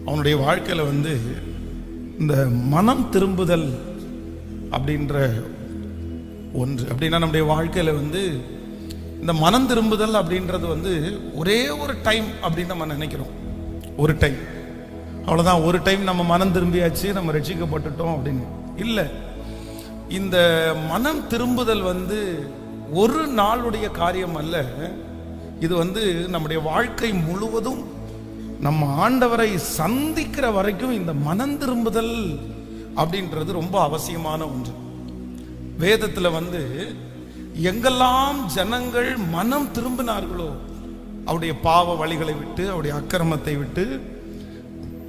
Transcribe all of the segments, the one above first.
அவனுடைய வாழ்க்கையில் இந்த மனம் திரும்புதல் அப்படின்ற ஒன்று. அப்படின்னா நம்முடைய வாழ்க்கையில் இந்த மனம் திரும்புதல் அப்படின்றது ஒரே ஒரு டைம் அப்படின்னு நம்ம நினைக்கிறோம். ஒரு டைம், அவ்வளோதான், ஒரு டைம் நம்ம மனம் திரும்பியாச்சு, நம்ம ரட்சிக்கப்பட்டுட்டோம் அப்படின்னு இல்லை. இந்த மனம் திரும்புதல் ஒரு நாளுடைய காரியம் அல்ல. இது நம்முடைய வாழ்க்கை முழுவதும் நம்ம ஆண்டவரை சந்திக்கிற வரைக்கும் இந்த மனம் திரும்புதல் அப்படின்றது ரொம்ப அவசியமான ஒன்று. வேதத்தில் எங்கெல்லாம் ஜனங்கள் மனம் திரும்பினார்களோ, அவருடைய பாவ வழிகளை விட்டு, அவருடைய அக்கிரமத்தை விட்டு,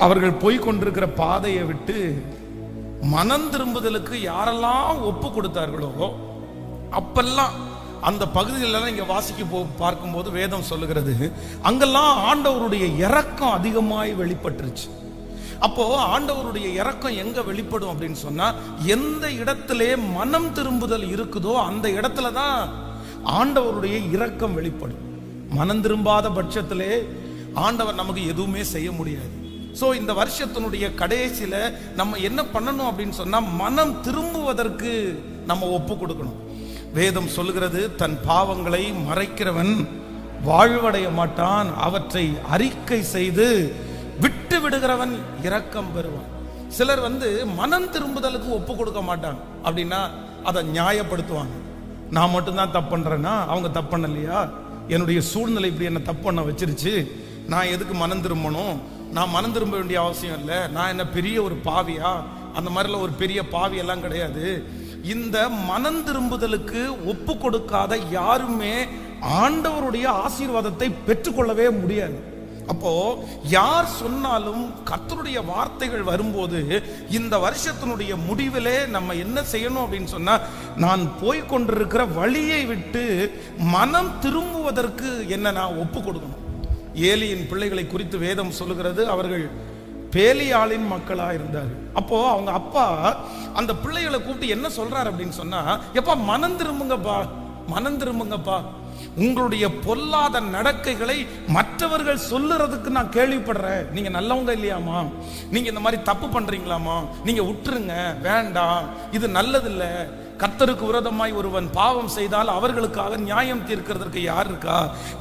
அவர்கள் போய்கொண்டிருக்கிற பாதையை விட்டு மனம் திரும்புதலுக்கு யாரெல்லாம் ஒப்பு கொடுத்தார்களோ, அப்பெல்லாம் அந்த பகுதிகளெல்லாம் இங்க வாசிக்க பார்க்கும்போது வேதம் சொல்லுகிறது, அங்கெல்லாம் ஆண்டவருடைய இரக்கம் அதிகமாய் வெளிப்பட்டுருச்சு. அப்போ ஆண்டவருடைய இரக்கம் எங்க வெளிப்படும் அப்படின்னு சொன்னா, எந்த இடத்திலே மனம் திரும்புதல் இருக்குதோ அந்த இடத்துல தான் ஆண்டவருடைய இரக்கம் வெளிப்படும். மனம் திரும்பாத பட்சத்திலே ஆண்டவர் நமக்கு எதுவுமே செய்ய முடியாது. சோ இந்த வருஷத்தினுடைய கடைசியில நம்ம என்ன பண்ணணும் அப்படின்னு சொன்னா, மனம் திரும்புவதற்கு நம்ம ஒப்பு கொடுக்கணும். வேதம் சொல்லுகிறது, தன் பாவங்களை மறைக்கிறவன் வாழ்வடைய மாட்டான், அவற்றை அறிக்கை செய்து விட்டு விடுகிறவன் இரக்கம் பெறுவான். சிலர் மனம் திரும்புதலுக்கு ஒப்பு கொடுக்க மாட்டாங்க. அப்படின்னா அதை நியாயப்படுத்துவாங்க. நான் மட்டும்தான் தப்பு பண்றேன்னா, அவங்க தப்பு பண்ணலையா? என்னுடைய சூழ்நிலை இப்படி என்ன தப்பு பண்ண வச்சிருச்சு, நான் எதுக்கு மனம் திரும்பணும்? நான் மனம் திரும்ப வேண்டிய அவசியம் இல்லை. நான் என்ன பெரிய ஒரு பாவியா? அந்த மாதிரிலாம் ஒரு பெரிய பாவி எல்லாம் கிடையாது. இந்த மனம் திரும்புதலுக்கு ஒப்பு கொடுக்காத யாருமே ஆண்டவருடைய ஆசீர்வாதத்தை பெற்றுக்கொள்ளவே முடியாது. அப்போ யார் சொன்னாலும் கர்த்தருடைய வார்த்தைகள் வரும்போது, இந்த வருஷத்தினுடைய முடிவிலே நம்ம என்ன செய்யணும் அப்படின்னு சொன்னா, நான் போய்கொண்டிருக்கிற வழியை விட்டு மனம் திரும்புவதற்கு என்ன நான் ஒப்பு கொடுக்கணும். ஏலியின் பிள்ளைகளை குறித்து வேதம் சொல்லுகிறது, அவர்கள் பேலியாளின் மக்களா இருந்தார்கள். அப்போ அவங்க அப்பா அந்த பிள்ளைகளை கூப்பிட்டு என்ன சொல்றாரு அப்படின்னு சொன்னா, எப்பா மனம் திரும்புங்கப்பா, மனம் திரும்புங்கப்பா, உங்களுடைய பொல்லாத நடக்கைகளை மற்றவர்கள் சொல்லுறதுக்கு நான் கேள்விப்படுறேன். நீங்க நல்லவங்க இல்லையாமா? நீங்க இந்த மாதிரி தப்பு பண்றீங்களாமா? நீங்க விட்டுருங்க, வேண்டாம், இது நல்லதில்லை. கர்த்தருக்கு விரோதமாய் ஒருவன் பாவம் செய்தால் அவர்களுக்காக நியாயம் தீர்க்கிறதற்கு யார் இருக்கா?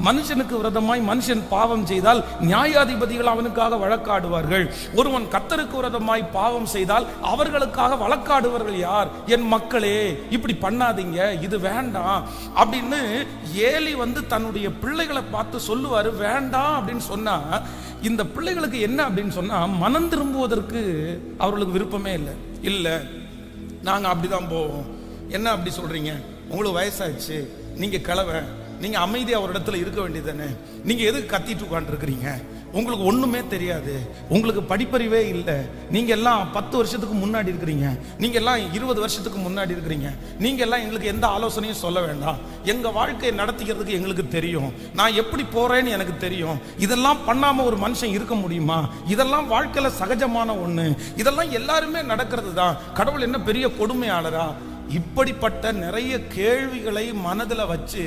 மனுஷனுக்கு விரோதமாய் மனுஷன் பாவம் செய்தால் நியாயாதிபதிகள் அவனுக்காக வழக்காடுவார்கள். ஒருவன் கர்த்தருக்கு விரோதமாய் பாவம் செய்தால் அவர்களுக்காக வழக்காடுவார்கள் யார்? என் மக்களே, இப்படி பண்ணாதீங்க, இது வேண்டாம் அப்படின்னு ஏலி தன்னுடைய பிள்ளைகளை பார்த்து சொல்லுவாரு. வேண்டாம் அப்படின்னு சொன்னா இந்த பிள்ளைகளுக்கு என்ன அப்படின்னு சொன்னா, மனம் திரும்புவதற்கு அவர்களுக்கு விருப்பமே இல்லை. இல்லை, நாங்க அப்படிதான் போவோம். என்ன அப்படி சொல்றீங்க? உங்களுக்கு வயசாச்சு, நீங்க கிழவ, நீங்க அமைதியா ஒரு இடத்துல இருக்க வேண்டியதானே, நீங்க எதுக்கு கத்திட்டு உட்காந்துருக்கிறீங்க? உங்களுக்கு ஒண்ணுமே தெரியாது, உங்களுக்கு படிப்பறிவே இல்லை, நீங்க எல்லாம் 10 வருஷத்துக்கு முன்னாடி இருக்கிறீங்க, நீங்க எல்லாம் 20 வருஷத்துக்கு முன்னாடி இருக்கிறீங்க, நீங்க எல்லாம் எங்களுக்கு எந்த ஆலோசனையும் சொல்ல வேண்டாம், எங்க வாழ்க்கையை நடத்திக்கிறதுக்கு எங்களுக்கு தெரியும், நான் எப்படி போறேன்னு எனக்கு தெரியும். இதெல்லாம் பண்ணாம ஒரு மனுஷன் இருக்க முடியுமா? இதெல்லாம் வாழ்க்கையில சகஜமான ஒண்ணு, இதெல்லாம் எல்லாருமே நடக்கிறது தான். கடவுள் என்ன பெரிய கொடுமையாளரா? இப்படிப்பட்ட நிறைய கேள்விகளை மனதில் வச்சு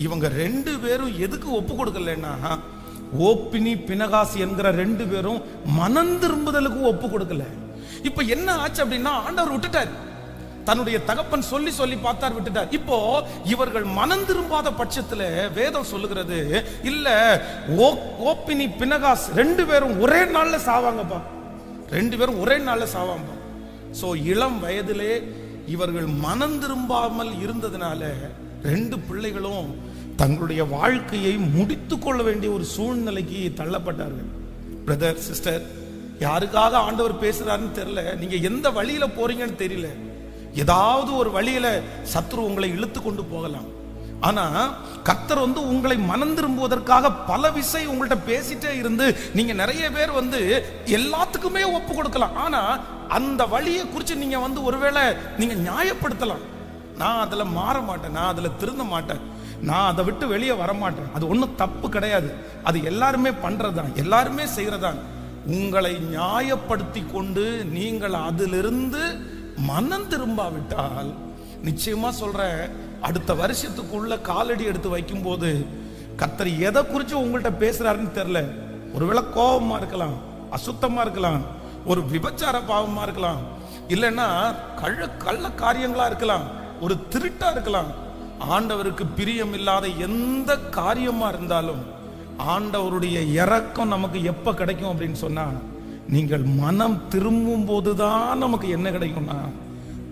இவங்க 2 பேரும் எதுக்கு ஒப்பு கொடுக்கலன்னா, ஓப்பினி பினகாசி என்கிற 2 பேரும் மனம் திரும்புதலுக்கு ஒப்பு கொடுக்கல. இப்ப என்ன ஆச்சு அப்படின்னா, ஆண்டவர் விட்டுட்டார். தன்னுடைய தகப்பன் சொல்லி சொல்லி பார்த்தார், விட்டுட்டார். இப்போ இவர்கள் மனம் திரும்பாத பட்சத்துல வேதம் சொல்லுகிறது, இல்ல ஓப்பினி பினகாஸ் 2 பேரும் ஒரே நாள்ல சாவாங்கப்பா, 2 பேரும் ஒரே நாள்ல சாவாங்க. சோ இளம் வயதிலே இவர்கள் மனம் திரும்பாமல் இருந்ததுனால 2 பிள்ளைகளும் தங்களுடைய வாழ்க்கையை முடித்து கொள்ள வேண்டிய ஒரு சூழ்நிலைக்கு தள்ளப்பட்டார்கள். பிரதர், சிஸ்டர், யாருக்காக ஆண்டவர் பேசுறாருன்னு தெரியல, நீங்க எந்த வழியில போறீங்கன்னு தெரியல, ஏதாவது ஒரு வழியில சத்துரு உங்களை இழுத்து கொண்டு போகலாம். ஆனா கர்த்தர் உங்களை மனம் திரும்புவதற்காக பல விஷயம் உங்கள்கிட்ட பேசிட்டே இருந்து, நீங்க நிறைய பேர் எல்லாத்துக்குமே ஒப்பு கொடுக்கலாம். ஆனா அந்த வழியை குறித்து நீங்க ஒருவேளை நீங்க நியாயப்படுத்தலாம். நான் அதுல மாற மாட்டேன், நான் அதுல திருந்த மாட்டேன், நான் அதை விட்டு வெளியே வர மாட்டேன், அது ஒன்றும் தப்பு கிடையாது, அது எல்லாருமே பண்றதுதான், எல்லாருமே செய்யறதான். உங்களை நியாயப்படுத்தி கொண்டு நீங்கள் அதிலிருந்து மனம் திரும்பாவிட்டால், நிச்சயமா சொல்ற, அடுத்த வருஷத்துக்குள்ள காலடி எடுத்து வைக்கும் போது கர்த்தர் எதை குறித்து உங்கள்கிட்ட பேசுறாருன்னு தெரியல. ஒருவேளை கோபமா இருக்கலாம், அசுத்தமா இருக்கலாம், ஒரு விபச்சார பாவமா இருக்கலாம், இல்லைன்னா கள்ள காரியங்களா இருக்கலாம், ஒரு திருட்டா இருக்கலாம். ஆண்டவருக்கு பிரியம் இல்லாத எந்த காரியமா இருந்தாலும் ஆண்டவருடைய இரக்கம் நமக்கு எப்ப கிடைக்கும் அப்படின்னு சொன்னா, நீங்கள் மனம் திரும்பும் போதுதான் நமக்கு என்ன கிடைக்கும்னா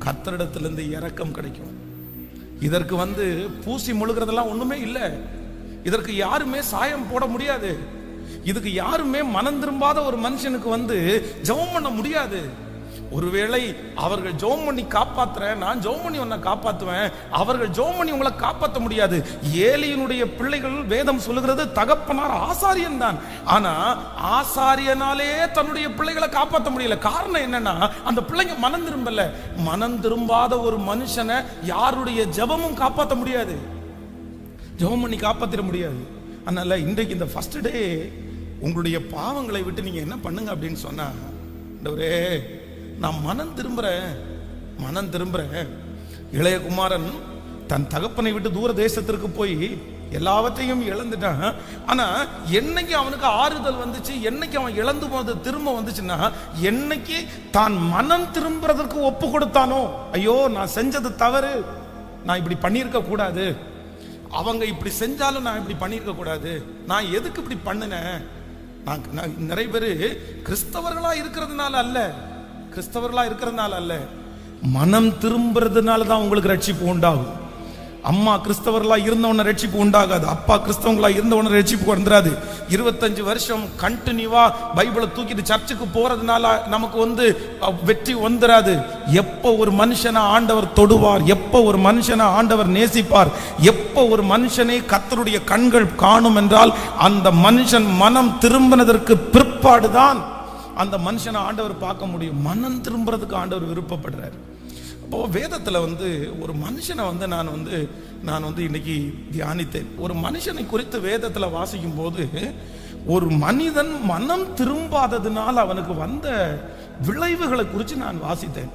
கர்த்தரிடத்திலிருந்து இரக்கம் கிடைக்கும். இதற்கு பூசி முழுகிறதெல்லாம் ஒண்ணுமே இல்லை. இதற்கு யாருமே சாயம் போட முடியாது. இதுக்கு யாருமே மனம் திரும்பாத ஒரு மனுஷனுக்கு ஜெபம் பண்ண முடியாது. ஒருவேளை அவர்கள் ஜெபம் பண்ணி காப்பாத்துறேன், நான் ஜெபம் பண்ணி உன்னை காப்பாத்துவேன், அவர்கள் ஜெபம் பண்ணி உங்களை காப்பாற்ற முடியாது. ஏலியினுடைய பிள்ளைகள் வேதம் சொல்லுகிறது தகப்பனார் ஆசாரியன் தான். ஆனா ஆசாரியனாலே தன்னுடைய பிள்ளைகளை காப்பாற்ற முடியல. காரணம் என்னன்னா, அந்த பிள்ளைங்க மனம் திரும்பல. மனம் திரும்பாத ஒரு மனுஷனை யாருடைய ஜெபமும் காப்பாற்ற முடியாது, ஜெபம் பண்ணி காப்பாற்ற முடியாது. அதனால இன்றைக்கு இந்த ஃபர்ஸ்ட் டே உங்களுடைய பாவங்களை விட்டு நீங்க என்ன பண்ணுங்க அப்படின்னு சொன்னா, ஆண்டவரே நான் மனம் திரும்புறேன். இளைய குமாரன் தன் தகப்பனை விட்டு தூர தேசத்திற்கு போய் எல்லாவற்றையும் இழந்துட்டான். ஆனா என்னைக்கு அவனுக்கு ஆறுதல் வந்துச்சு, என்னைக்கு அவன் இழந்து போனது திரும்ப வந்துச்சுன்னா, என்னைக்கு தான் மனம் திரும்புறதற்கு ஒப்பு கொடுத்தானோ, ஐயோ நான் செஞ்சது தவறு, நான் இப்படி பண்ணியிருக்க கூடாது, அவங்க இப்படி செஞ்சாலும் நான் இப்படி பண்ணியிருக்க கூடாது, நான் எதுக்கு இப்படி பண்ணினேன். நான் நிறைய பேர் கிறிஸ்தவர்களா இருக்கிறதுனால அல்ல, மனம் திரும்புறதுனால தான் உங்களுக்கு ரட்சிப்பு உண்டாகும். அம்மா கிறிஸ்தவர்களா இருந்தவன ரட்சிப்பு உண்டாகாது, அப்பா கிறிஸ்தவங்களா இருந்தவன ரட்சிப்பு வந்துடாது. 25 வருஷம் கண்டினியூவா பைபிளை தூக்கிட்டு சர்ச்சுக்கு போறதுனால நமக்கு வெற்றி வந்துடாது. எப்போ ஒரு மனுஷனை ஆண்டவர் தொடுவார், எப்போ ஒரு மனுஷனை ஆண்டவர் நேசிப்பார், எப்போ ஒரு மனுஷனை கர்த்தருடைய கண்கள் காணும் என்றால் அந்த மனுஷன் மனம் திரும்பினதற்கு பிற்பாடுதான் அந்த மனுஷனை ஆண்டவர் பார்க்க முடியும். மனம் திரும்புறதுக்கு ஆண்டவர் விருப்பப்படுறார். அப்போ வேதத்துல ஒரு மனுஷனை நான் இன்னைக்கு தியானித்தேன். ஒரு மனுஷனை குறித்து வேதத்துல வாசிக்கும் போது, ஒரு மனிதன் மனம் திரும்பாததுனால அவனுக்கு வந்த விளைவுகளை குறித்து நான் வாசித்தேன்.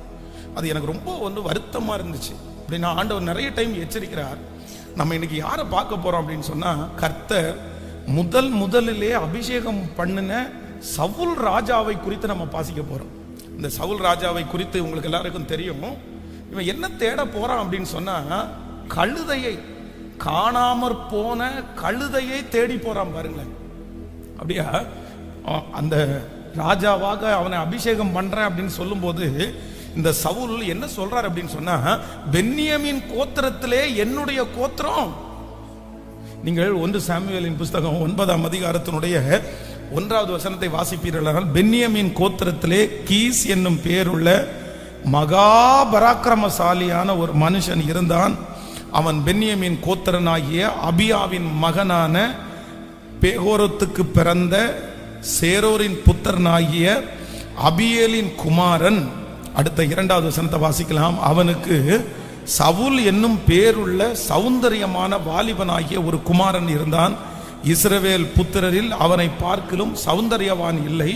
அது எனக்கு ரொம்ப வருத்தமா இருந்துச்சு. அப்படின்னா ஆண்டவர் நிறைய டைம் எச்சரிக்கிறார். நம்ம இன்னைக்கு யாரை பார்க்க போறோம் அப்படின்னு சொன்னா, கர்த்தர் முதலிலே அபிஷேகம் பண்ணின சவுல் ராஜாவை குறித்து நம்ம வாசிக்க போறோம். இந்த சவுல் ராஜாவை குறித்து உங்களுக்கு எல்லாருக்கும் தெரியும். இவன் என்ன தேட போறான் அப்படின்னு சொன்னா, கழுதையை, காணாமற் போன கழுதையை தேடி போறான். பாருங்களேன், அப்படியா அந்த ராஜாவாக அவனை அபிஷேகம் பண்றேன் அப்படின்னு சொல்லும் போது இந்த சவுல் என்ன சொல்றார் அப்படின்னு சொன்னா, பென்யமீன் கோத்திரத்திலே என்னுடைய கோத்திரம். நீங்கள் 1 சாமுவேலின் புஸ்தகம் 9ஆம் அதிகாரத்தினுடைய 1வது வசனத்தை வாசிப்பீர்கள். பென்யமீன் கோத்திரத்திலே கீஸ் என்னும் பேருள்ள மகா பராக்கிரமசாலியான ஒரு மனுஷன் இருந்தான். அவன் பென்யமீன் கோத்திரனாகிய அபியாவின் மகனான பேகோரத்துக்கு பிறந்த சேரோரின் புத்திரனாகிய அபியேலின் குமாரன். அடுத்த 2வது வசனத்தை வாசிக்கலாம். அவனுக்கு சவுல் என்னும் பேருள்ள சௌந்தரியமான வாலிபனாகிய ஒரு குமாரன் இருந்தான். இஸ்ரவேல் புத்திரரில் அவனை பார்க்கிலும் சௌந்தரியவான் இல்லை.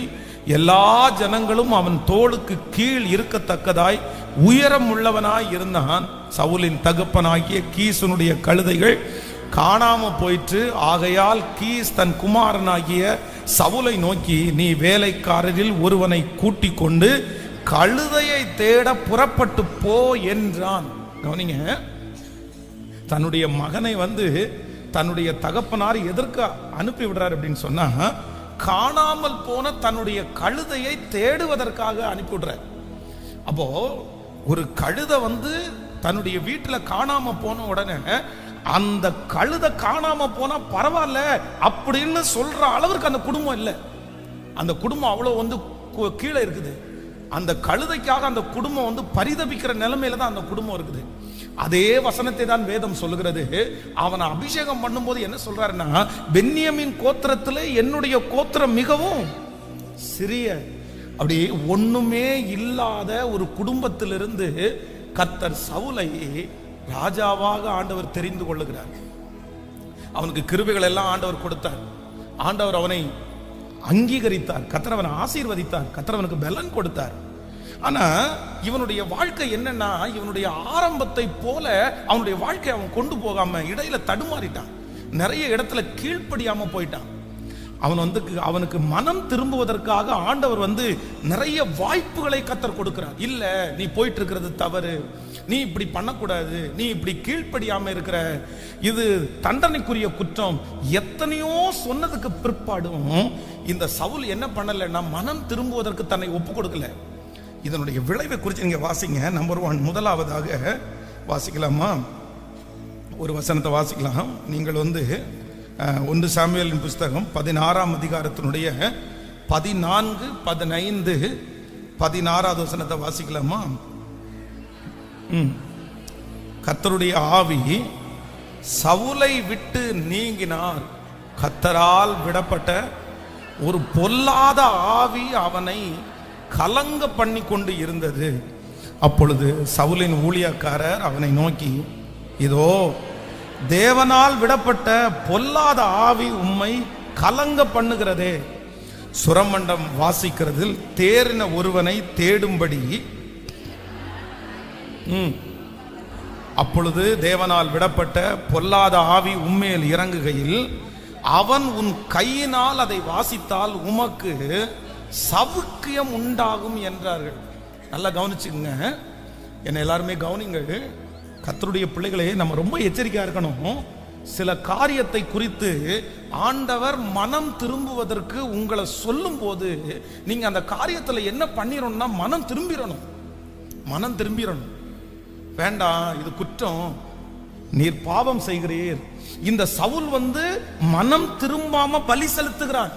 எல்லா ஜனங்களும் அவன் தோளுக்கு கீழ் இருக்கத்தக்கதாய் உயரம் உள்ளவனாய் இருந்தான். சவுலின் தகப்பனாகிய கீசனுடைய கழுதைகள் காணாம போயிற்று. ஆகையால் கீஸ் தன் குமாரனாகிய சவுலை நோக்கி, நீ வேலைக்காரரில் ஒருவனை கூட்டிக் கொண்டு கழுதையை தேட புறப்பட்டு போ என்றான். கவனிங்க, தன்னுடைய மகனை தன்னுடைய தகப்பனார் எதற்கு அனுப்பி விடுறார் அப்படின்னு சொன்னா, காணாமல் போன தன்னுடைய கழுதையை தேடுவதற்காக அனுப்பிவிடுறார். அப்போ ஒரு கழுதை தன்னுடைய வீட்டுல காணாம போன உடனே அந்த கழுதை காணாம போனா பரவாயில்ல அப்படின்னு சொல்ற அளவுக்கு அந்த குடும்பம் இல்லை. அந்த குடும்பம் அவ்வளவு கீழே இருக்குது. அந்த கழுதைக்காக அந்த குடும்பம் பரிதபிக்கிற நிலைமையில தான் அந்த குடும்பம் இருக்குது. அதே வசனத்தை தான் வேதம் சொல்லுகிறது. அவனை அபிஷேகம் பண்ணும்போது என்ன சொல்றாருன்னா, பென்யமீன் கோத்திரத்திலே என்னுடைய கோத்திரம் மிகவும் சிறிய, அப்படி ஒண்ணுமே இல்லாத ஒரு குடும்பத்திலிருந்து கர்த்தர் சவுலை ராஜாவாக ஆண்டவர் தெரிந்து கொள்ளுகிறார். அவனுக்கு கிருபைகள் எல்லாம் ஆண்டவர் கொடுத்தார். ஆண்டவர் அவனை அங்கீகரித்தார். கர்த்தர் அவனை ஆசீர்வதித்தார். கர்த்தர் அவனுக்கு பலன் கொடுத்தார். ஆனா இவனுடைய வாழ்க்கை என்னன்னா, இவனுடைய ஆரம்பத்தை போல அவனுடைய வாழ்க்கை அவன் கொண்டு போகாம இடையில தடுமாறிட்டான். நிறைய இடத்துல கீழ்ப்படியாம போயிட்டான். அவனுக்கு மனம் திரும்புவதற்காக ஆண்டவர் நிறைய வாய்ப்புகளை கர்த்தர் கொடுக்கிறார். இல்ல நீ போயிட்டு இருக்கிறது தவறு, நீ இப்படி பண்ணக்கூடாது, நீ இப்படி கீழ்ப்படியாம இருக்கிற, இது தண்டனைக்குரிய குற்றம், எத்தனையோ சொன்னதுக்கு பிற்பாடும் இந்த சவுல் என்ன பண்ணலன்னா மனம் திரும்புவதற்கு தன்னை ஒப்பு கொடுக்கல. இதனுடைய விளைவை குறித்து நீங்க வாசிங்க. நம்பர் 1, முதலாவதாக வாசிக்கலாமா? ஒரு வசனத்தை வாசிக்கலாம். நீங்கள் 1 சாமுவேலின் புஸ்தகம் 16ஆம் அதிகாரத்தினுடைய 14, 15, 16வது வசனத்தை வாசிக்கலாமா? கர்த்தருடைய ஆவி சவுலை விட்டு நீங்கினார். கர்த்தரால் விடப்பட்ட ஒரு பொல்லாத ஆவி அவனை கலங்க பண்ணி கொண்டு இருந்தது. அப்பொழுது சவுலின் ஊழியக்காரர் அவனை நோக்கி, இதோ தேவனால் விடப்பட்ட பொல்லாத ஆவி உம்மை கலங்க பண்ணுகிறதே, சுரமண்டம் வாசிக்கிறதில் தேறின ஒருவனை தேடும்படி. அப்பொழுது தேவனால் விடப்பட்ட பொல்லாத ஆவி உம்மேல் இறங்குகையில் அவன் உன் கையினால் அதை வாசித்தால் உமக்கு சவுக்கியம் உண்டாகும் என்றார்கள். நல்லா கவனிச்சுங்க, என்ன எல்லாருமே கவனிங்கள். கர்த்தருடைய பிள்ளைகளே, நம்ம ரொம்ப எச்சரிக்கையா இருக்கணும். சில காரியத்தை குறித்து ஆண்டவர் மனம் திரும்புவதற்கு உங்களை சொல்லும் போது நீங்க அந்த காரியத்தில் என்ன பண்ணிடணும்னா மனம் திரும்பிடணும். வேண்டாம், இது குற்றம், நீர் பாவம் செய்கிறீர். இந்த சவுல் மனம் திரும்பாம பலி செலுத்துகிறான்.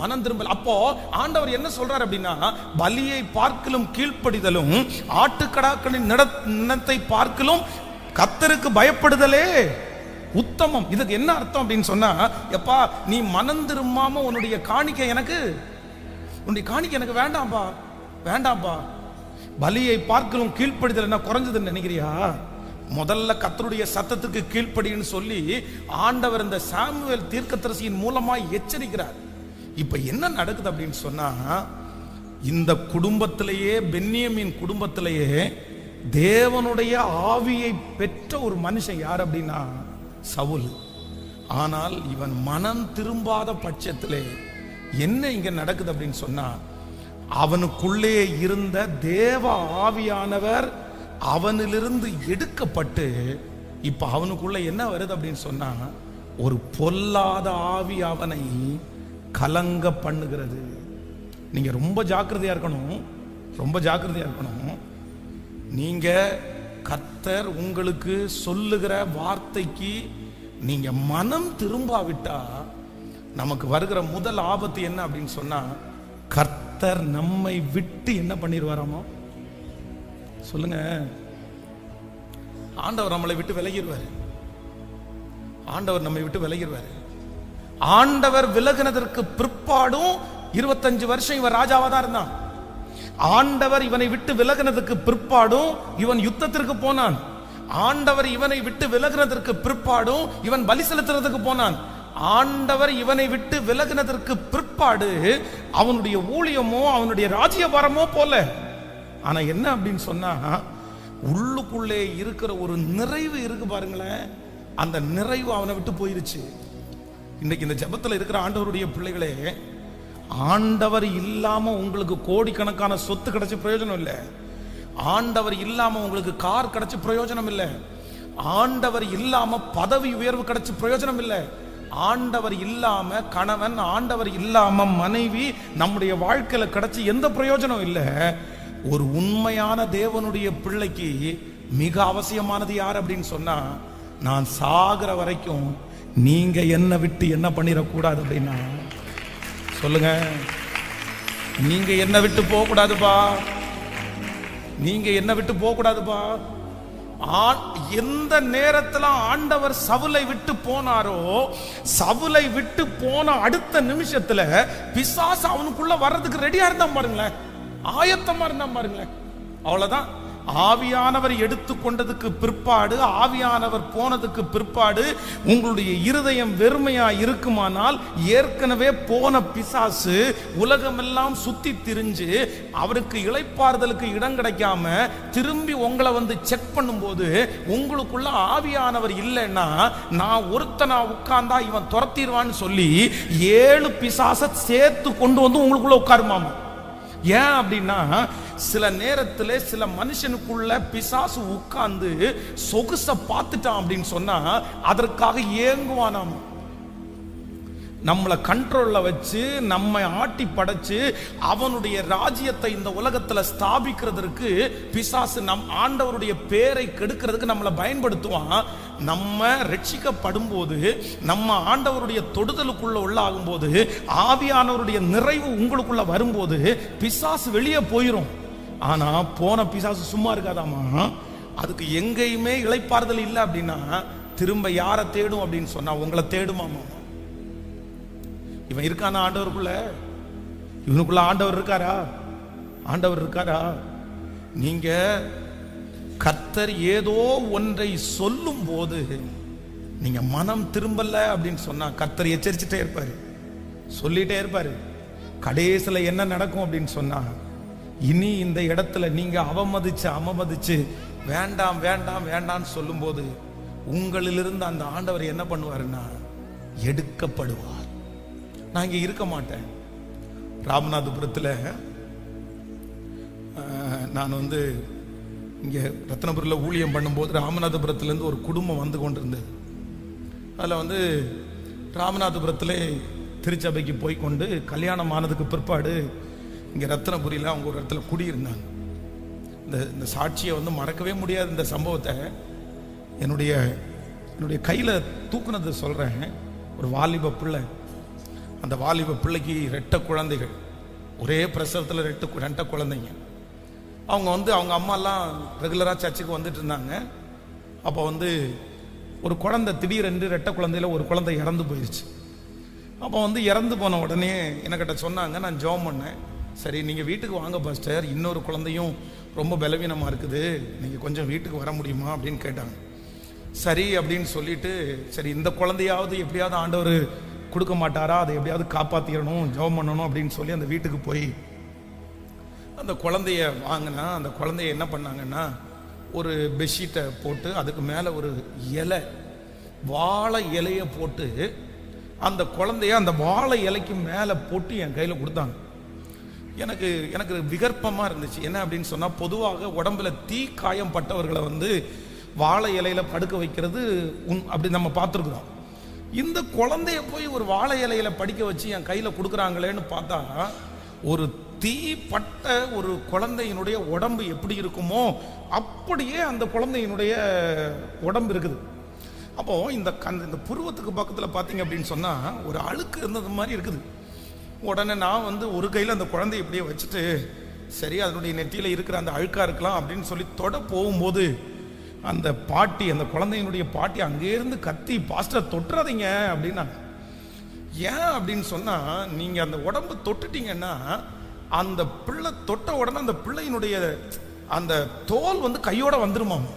மனம் திரும்பல. அப்போ ஆண்டவர் என்ன சொல்றார் அப்படின்னா, பலியை பார்க்கலும் கீழ்ப்படிதலும் ஆட்டுக்கடாக்களின் நிலத்தை பார்க்கலும் கர்த்தருக்கு பயப்படுதலே உத்தமம். இதுக்கு என்ன அர்த்தம் அப்படின்னு சொன்னா, எப்பா நீ மனம் திரும்பாம உன்னுடைய காணிக்கை எனக்கு வேண்டாம்பா. பலியை பார்க்கலும் கீழ்ப்படிதல் என்ன குறைஞ்சதுன்னு நினைக்கிறியா? முதல்ல கர்த்தருடைய சத்தத்துக்கு கீழ்ப்படின்னு சொல்லி ஆண்டவர் இந்த சாமுவேல் தீர்க்கதரிசியின் மூலமா எச்சரிக்கிறார். இப்ப என்ன நடக்குது அப்படின்னு சொன்னா, இந்த குடும்பத்திலேயே, பென்யமீன் குடும்பத்திலேயே தேவனுடைய ஆவியை பெற்ற ஒரு மனுஷன் யார் அப்படின்னா சவுல். ஆனால் இவன் மனம் திரும்பாத பட்சத்திலே என்ன இங்க நடக்குது அப்படின்னு சொன்னா, அவனுக்குள்ளே இருந்த தேவ ஆவியானவர் அவனிலிருந்து எடுக்கப்பட்டு இப்ப அவனுக்குள்ள என்ன வருது அப்படின்னு சொன்னா, ஒரு பொல்லாத ஆவி அவனை கலங்க பண்ணுகிறது. நீங்க ரொம்ப ஜாக்கிரதையா இருக்கணும். நீங்க கர்த்தர் உங்களுக்கு சொல்லுகிற வார்த்தைக்கு நீங்க மனம் திரும்பாவிட்டா நமக்கு வருகிற முதல் ஆபத்து என்ன அப்படின்னு சொன்னா, கர்த்தர் நம்மை விட்டு என்ன பண்ணிடுவாராமோ? சொல்லுங்க. ஆண்டவர் நம்மளை விட்டு விலகிடுவார். ஆண்டவர் விலகினதற்கு பிற்பாடும் 25 வருஷம் இவன் ராஜாவா தான் இருந்தான். ஆண்டவர் இவனை விட்டு விலகினதுக்கு பிற்பாடும் இவன் யுத்தத்திற்கு போனான். ஆண்டவர் இவனை விட்டு விலகினதற்கு பிற்பாடும் இவன் பலி செலுத்துறதுக்கு போனான். ஆண்டவர் இவனை விட்டு விலகினதற்கு பிற்பாடு அவனுடைய ஊழியமோ அவனுடைய ராஜ்யபாரமோ போல. ஆனா என்ன அப்படின்னு சொன்னா, உள்ளுக்குள்ளே இருக்கிற ஒரு நிறைவு இருக்கு பாருங்களேன், அந்த நிறைவு அவனை விட்டு போயிருச்சு. இன்னைக்கு இந்த ஜெபத்தில் இருக்கிற ஆண்டவருடைய பிள்ளைகளே, ஆண்டவர் இல்லாம உங்களுக்கு கோடிக்கணக்கான சொத்து கிடைச்ச பிரயோஜனம் இல்லை. ஆண்டவர் இல்லாம உங்களுக்கு கார் கிடைச்ச பிரயோஜனம் இல்லை. ஆண்டவர் இல்லாம பதவி உயர்வு கிடைச்ச பிரயோஜனம் இல்லை. ஆண்டவர் இல்லாம கணவன், ஆண்டவர் இல்லாம மனைவி நம்முடைய வாழ்க்கையில கிடைச்ச எந்த பிரயோஜனம் இல்லை. ஒரு உண்மையான தேவனுடைய பிள்ளைக்கு மிக அவசியமானது யார் அப்படின்னு சொன்னா, நான் சாகிற வரைக்கும் நீங்க என்ன விட்டு என்ன பண்ணிடக்கூடாது அப்படின்னா சொல்லுங்க. நீங்க என்ன விட்டு போக கூடாதுப்பா. எந்த நேரத்துல ஆண்டவர் சவுலை விட்டு போனாரோ, சவுலை விட்டு போன அடுத்த நிமிஷத்துல பிசாசு அவனுக்குள்ள வர்றதுக்கு ரெடியா இருந்தான் பாருங்களேன், ஆயத்தமா இருந்தான் பாருங்களேன். அவ்வளவுதான். ஆவியானவர் எடுத்துக்கொண்டதுக்கு பிற்பாடு, ஆவியானவர் போனதுக்கு பிற்பாடு உங்களுடைய இருதயம் வெறுமையா இருக்குமானால், ஏற்கனவே போன பிசாசு உலகமெல்லாம் சுத்தி திரிஞ்சு அவருக்கு இளைப்பாறுதலுக்கு இடம் கிடைக்காம திரும்பி உங்களை வந்து செக் பண்ணும்போது உங்களுக்குள்ள ஆவியானவர் இல்லைன்னா, நான் ஒருத்தனா உட்கார்ந்தா இவன் துரத்திடுவான்னு சொல்லி 7 பிசாசை சேர்த்து கொண்டு வந்து உங்களுக்குள்ள உட்காருமாமா. ஏன் அப்படின்னா, சில நேரத்தில் சில மனுஷனுக்குள்ள பிசாசு உட்கார்ந்து சொகுச பார்த்துட்டான் அப்படின்னு சொன்னா அதற்காக ஏங்குவானாம். நம்மளை கண்ட்ரோல்ல வச்சு நம்மை ஆட்டி படைச்சு அவனுடைய ராஜ்யத்தை இந்த உலகத்துல ஸ்தாபிக்கிறதுக்கு பிசாசு நம் ஆண்டவருடைய பேரை கெடுக்கிறதுக்கு நம்மளை பயன்படுத்துவான். நம்ம ரட்சிக்கப்படும் போது, நம்ம ஆண்டவருடைய தொடுதலுக்குள்ள உள்ளாகும் போது, ஆவியானவருடைய நிறைவு உங்களுக்குள்ள வரும்போது பிசாசு வெளியே போயிரும். ஆனா போன பிசாசு சும்மா இருக்காதாமா. அதுக்கு எங்கேயுமே இளைப்பாறுதல் இல்லை அப்படின்னா திரும்ப யாரை தேடும் அப்படின்னு சொன்னா உங்களை தேடுமாமா. இவன் இருக்கானா ஆண்டவருக்குள்ள? இவனுக்குள்ள ஆண்டவர் இருக்காரா? ஆண்டவர் இருக்காரா? நீங்க கர்த்தர் ஏதோ ஒன்றை சொல்லும் போது நீங்க மனம் திரும்பல அப்படின்னு சொன்னா கர்த்தர் எச்சரிச்சுட்டே இருப்பாரு, சொல்லிட்டே இருப்பாரு. கடைசியில் என்ன நடக்கும் அப்படின்னு சொன்னா, இனி இந்த இடத்துல நீங்க அவமதிச்சு வேண்டாம் வேண்டாம் வேண்டாம்னு சொல்லும் போது உங்களிலிருந்து அந்த ஆண்டவர் என்ன பண்ணுவாருன்னா எடுக்கப்படுவார். நான் இங்கே இருக்க மாட்டேன். ராமநாதபுரத்தில் நான் வந்து இங்கே ரத்னபுரியில் ஊழியம் பண்ணும்போது ராமநாதபுரத்துலேருந்து ஒரு குடும்பம் வந்து கொண்டிருந்தது. அதில் வந்து ராமநாதபுரத்தில் திருச்சபைக்கு போய் கொண்டு கல்யாணம் ஆனதுக்கு பிற்பாடு இங்கே ரத்னபுரியில் அவங்க ஒரு இடத்துல குடியிருந்தாங்க. இந்த சாட்சியை வந்து மறக்கவே முடியாது. இந்த சம்பவத்தை என்னுடைய கையில் தூக்குனது சொல்கிறேன். ஒரு வாலிப பிள்ளை, அந்த வாலிப பிள்ளைக்கு 2 குழந்தைகள், ஒரே பிரசவத்தில் 2 குழந்தைங்க. அவங்க வந்து அவங்க அம்மாலாம் ரெகுலராக சர்ச்சுக்கு வந்துட்டு இருந்தாங்க. அப்போ வந்து ஒரு குழந்தை திடீரென்று 2 குழந்தையில் ஒரு குழந்தை இறந்து போயிடுச்சு. அப்போ வந்து இறந்து போன உடனே என்கிட்ட சொன்னாங்க, நான் ஜெபம் பண்ணேன். சரி நீங்கள் வீட்டுக்கு வாங்க பாஸ்டர், இன்னொரு குழந்தையும் ரொம்ப பலவீனமாக இருக்குது, நீங்கள் கொஞ்சம் வீட்டுக்கு வர முடியுமா அப்படின்னு கேட்டாங்க. சரி அப்படின்னு சொல்லிட்டு, சரி இந்த குழந்தையாவது எப்படியாவது ஆண்டவர் கொடுக்க மாட்டாரா, அதை எப்படியாவது காப்பாற்றிடணும், ஜெபம் பண்ணணும் அப்படின்னு சொல்லி அந்த வீட்டுக்கு போய் அந்த குழந்தைய வாங்கினா, அந்த குழந்தைய என்ன பண்ணாங்கன்னா ஒரு பெட்ஷீட்டை போட்டு அதுக்கு மேலே ஒரு இலை, வாழை இலையை போட்டு அந்த குழந்தைய அந்த வாழை இலைக்கு மேலே போட்டு என் கையில் கொடுத்தாங்க. எனக்கு விகற்பமாக இருந்துச்சு. என்ன அப்படின்னு சொன்னால், பொதுவாக உடம்புல தீ காயம் பட்டவர்களை வந்து வாழை இலையில படுக்க வைக்கிறது அப்படி நம்ம பார்த்துருக்குறோம். இந்த குழந்தைய போய் ஒரு வாழை இலையில படிக்க வச்சு என் கையில் கொடுக்குறாங்களேன்னு பார்த்தா, ஒரு தீ பட்ட ஒரு குழந்தையினுடைய உடம்பு எப்படி இருக்குமோ அப்படியே அந்த குழந்தையினுடைய உடம்பு இருக்குது. அப்போ இந்த புருவத்துக்கு பக்கத்தில் பார்த்தீங்க அப்படின்னு சொன்னால் ஒரு அழுக்கு இருந்தது மாதிரி இருக்குது. உடனே நான் வந்து ஒரு கையில் அந்த குழந்தைய இப்படியே வச்சுட்டு, சரி அதனுடைய நெற்றியில் இருக்கிற அந்த அழுக்கா இருக்கலாம் அப்படின்னு சொல்லி தொட போகும்போது அந்த பாட்டி, அந்த குழந்தையினுடைய பாட்டி அங்கேருந்து கத்தி, பாஸ்டர் தொட்டுறாதீங்க அப்படின்னா. ஏன் அப்படின்னு சொன்னால், நீங்கள் அந்த உடம்பு தொட்டுட்டீங்கன்னா அந்த பிள்ளை தொட்ட உடனே அந்த பிள்ளையினுடைய அந்த தோல் வந்து கையோட வந்துருமாம்.